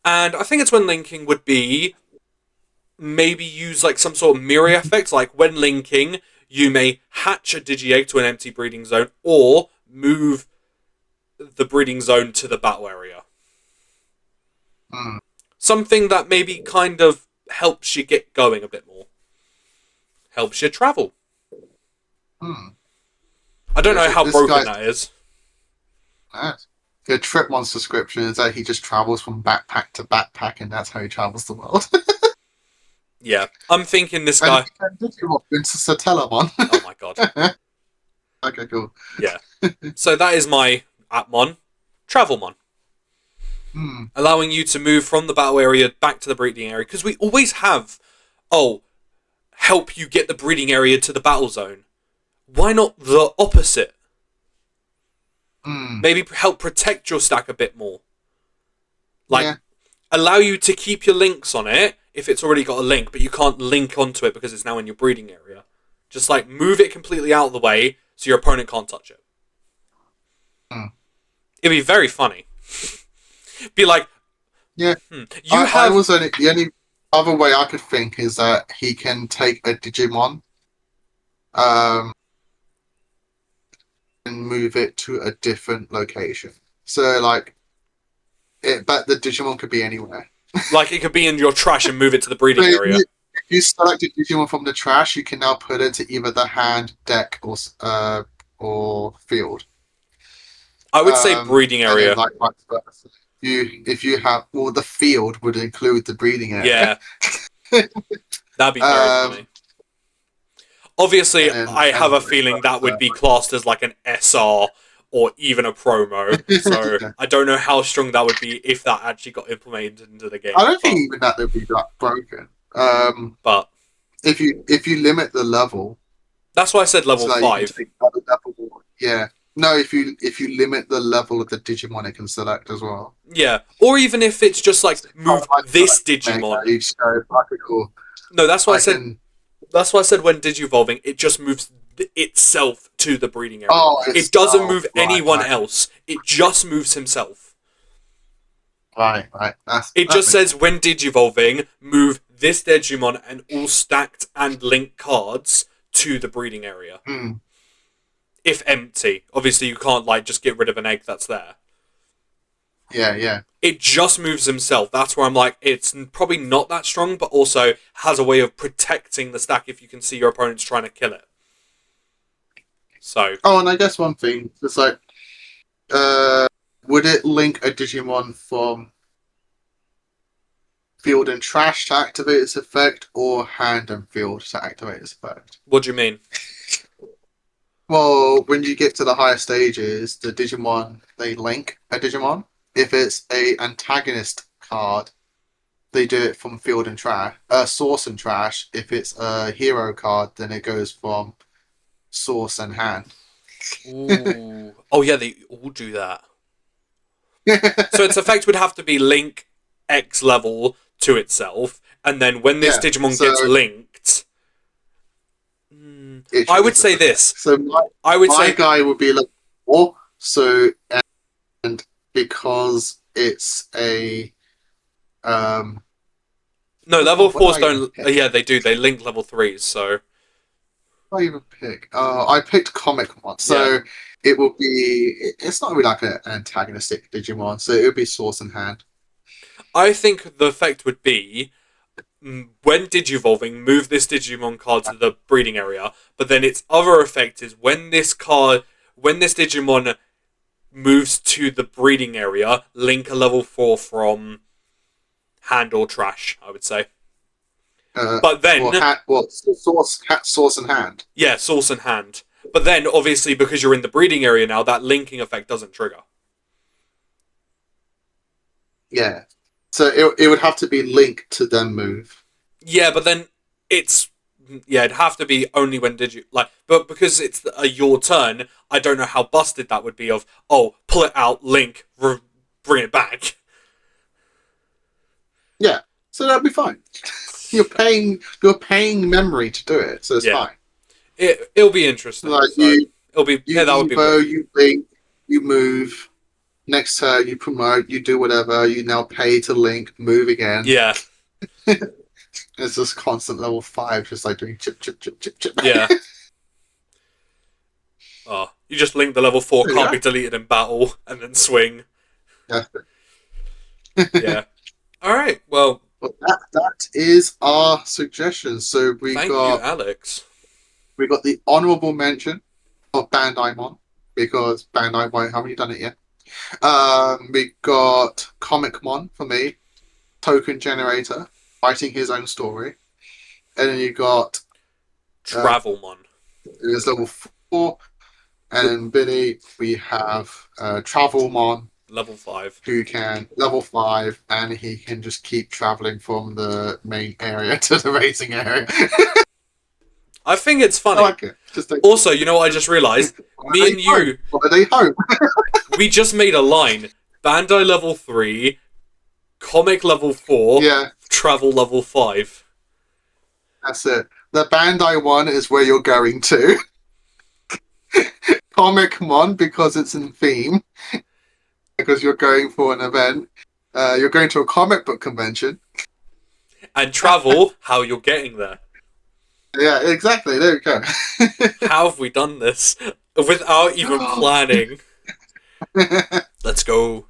And I think it's when linking would be maybe use, like, some sort of mirror effect. Like, when linking, you may hatch a digi-egg to an empty breeding zone or move the breeding zone to the battle area. Something that maybe kind of helps you get going a bit more. Helps you travel. I don't know how broken that is. The Tripmon subscription is that he just travels from backpack to backpack, and that's how he travels the world. Yeah, I'm thinking this guy. And Digimon into Satellamon. Oh my god. Okay, cool. Yeah. So that is my appmon, Travelmon. Allowing you to move from the battle area back to the breeding area. Because we always have, help you get the breeding area to the battle zone. Why not the opposite? Maybe help protect your stack a bit more. Like, allow you to keep your links on it if it's already got a link, but you can't link onto it because it's now in your breeding area. Just, like, move it completely out of the way so your opponent can't touch it. It'd be very funny. Be like, the only other way I could think is that he can take a Digimon, and move it to a different location. So, like, but the Digimon could be anywhere. Like, it could be in your trash and move it to the breeding area. If you select a Digimon from the trash, you can now put it to either the hand, deck, or field. I would say breeding area. And then, like, vice versa. If you have, well, the field would include the breeding area. Yeah. That'd be very funny. Obviously, I have a feeling that would be classed as, like, an SR or even a promo. So I don't know how strong that would be if that actually got implemented into the game. I don't think even that would be that broken. But if you limit the level, that's why I said level 5. Yeah. No, if you limit the level of the Digimon, it can select as well. Yeah, or even if it's just like move this Digimon. No, that's why I said. That's why I said when digivolving, it just moves itself to the breeding area. It doesn't move anyone else. It just moves himself. Right. It just says when digivolving, move this Digimon and all stacked and linked cards to the breeding area. If empty. Obviously, you can't, like, just get rid of an egg that's there. Yeah. It just moves himself. That's where I'm like, it's probably not that strong, but also has a way of protecting the stack if you can see your opponent's trying to kill it. So. Oh, and I guess one thing, it's like, would it link a Digimon from field and trash to activate its effect, or hand and field to activate its effect? What do you mean? Well, when you get to the higher stages, the Digimon, they link a Digimon. If it's a antagonist card, they do it from field and trash, source and trash. If it's a hero card, then it goes from source and hand. Ooh. Oh yeah, they all do that. So its effect would have to be link X level to itself, and then when this Yeah, Digimon so- gets linked, It I should would be say okay. this. So I would my say guy would be level 4. So and because it's a no, level what do fours I even don't. pick? Yeah, they do. They link level 3s. So What do I even pick? I picked Comic Mon. So it will be. It's not really like an antagonistic Digimon. So it would be Source and Hand. I think the effect would be when Digivolving, move this Digimon card to the breeding area. But then its other effect is when this Digimon moves to the breeding area, link a level 4 from hand or trash, I would say. But then, Source and Hand. yeah, source and hand. But then, obviously, because you're in the breeding area now, that linking effect doesn't trigger. Yeah. So it would have to be linked to then move. Yeah, but then it'd have to be only when but because it's your turn, I don't know how busted that would be of, pull it out, link, bring it back. Yeah. So that'd be fine. You're paying memory to do it, so it's fine. It'll be interesting. Like So it'll be you that would be Evo, weird. you link, you move. Next turn, you promote, you do whatever. You now pay to link, move again. Yeah, It's just constant level 5, just like doing chip, chip, chip, chip, chip. yeah. You just link the level 4, There you can't go. be deleted in battle, and then swing. Yeah. Yeah. All right. Well, But that is our suggestion. So thank you, Alex. we got the honourable mention of Bandai Mon, because Bandai haven't done it yet. We got Comic Mon for me, Token Generator, writing his own story, and then you got Travelmon. it's level 4, and then Billy we have Travelmon, Level 5. who can level 5, and he can just keep traveling from the main area to the racing area. I think it's funny. I like it. Just like, Also, you know what I just realised? Me and you, holiday home. we just made a line. Bandai level 3, Comic level 4, Yeah, Travel level 5. that's it. The Bandai one is where you're going to. Comic Mon, because it's in theme, because you're going for an event. You're going to a comic book convention. And Travel, how you're getting there. Yeah, exactly. There we go. How have we done this? Without even planning. Let's go.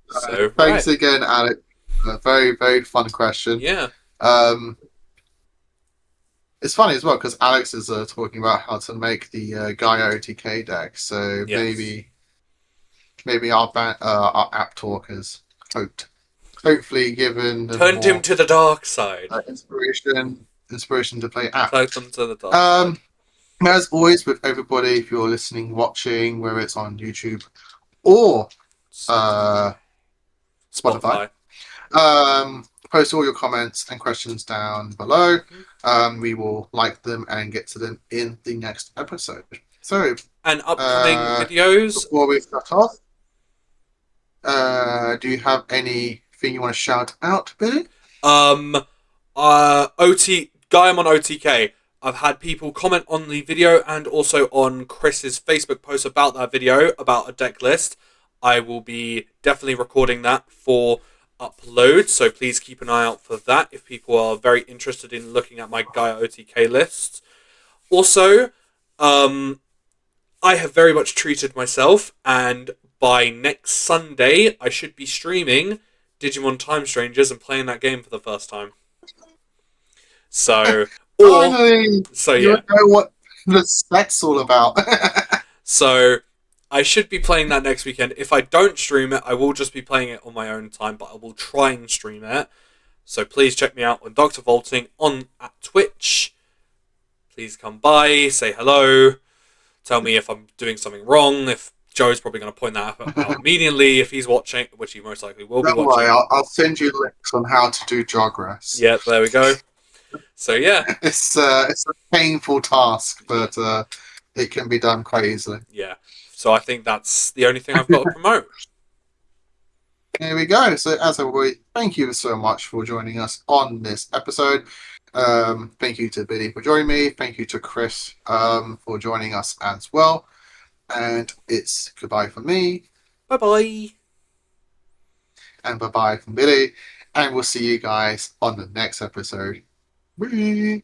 So, Thanks right. again, Alex. A very, very fun question. Yeah. It's funny as well because Alex is talking about how to make the Gaia OTK deck. So Yes. maybe our app talk has hopefully given them Turned more, him to the dark side. inspiration to play app. Turned them to the dark side. As always, with everybody, if you're listening, watching, whether it's on YouTube or Spotify. Post all your comments and questions down below. We will like them and get to them in the next episode. So, And upcoming videos. before we start off, do you have anything you want to shout out, Billy? Gaiamon OTK. I've had people comment on the video and also on Chris's Facebook post about that video about a deck list. I will be definitely recording that for upload, so please keep an eye out for that if people are very interested in looking at my Gaia OTK lists. Also, I have very much treated myself, and by next Sunday I should be streaming Digimon Time Strangers and playing that game for the first time. So, Finally, so you yeah. know what the set's all about. So I should be playing that next weekend. If I don't stream it, I will just be playing it on my own time, but I will try and stream it. So please check me out on Dr. Vaulting at Twitch. Please come by, say hello, tell me if I'm doing something wrong, if Joe's probably going to point that out immediately if he's watching, which he most likely will be Don't watching. worry, I'll send you links on how to do Jogress. Yeah, there we go. So yeah. It's a painful task, but it can be done quite easily. Yeah. So I think that's the only thing I've got to promote. There we go. So as always, thank you so much for joining us on this episode. Thank you to Billy for joining me. Thank you to Chris for joining us as well. And it's goodbye from me. Bye bye. And bye-bye from Billy. And we'll see you guys on the next episode. Bye.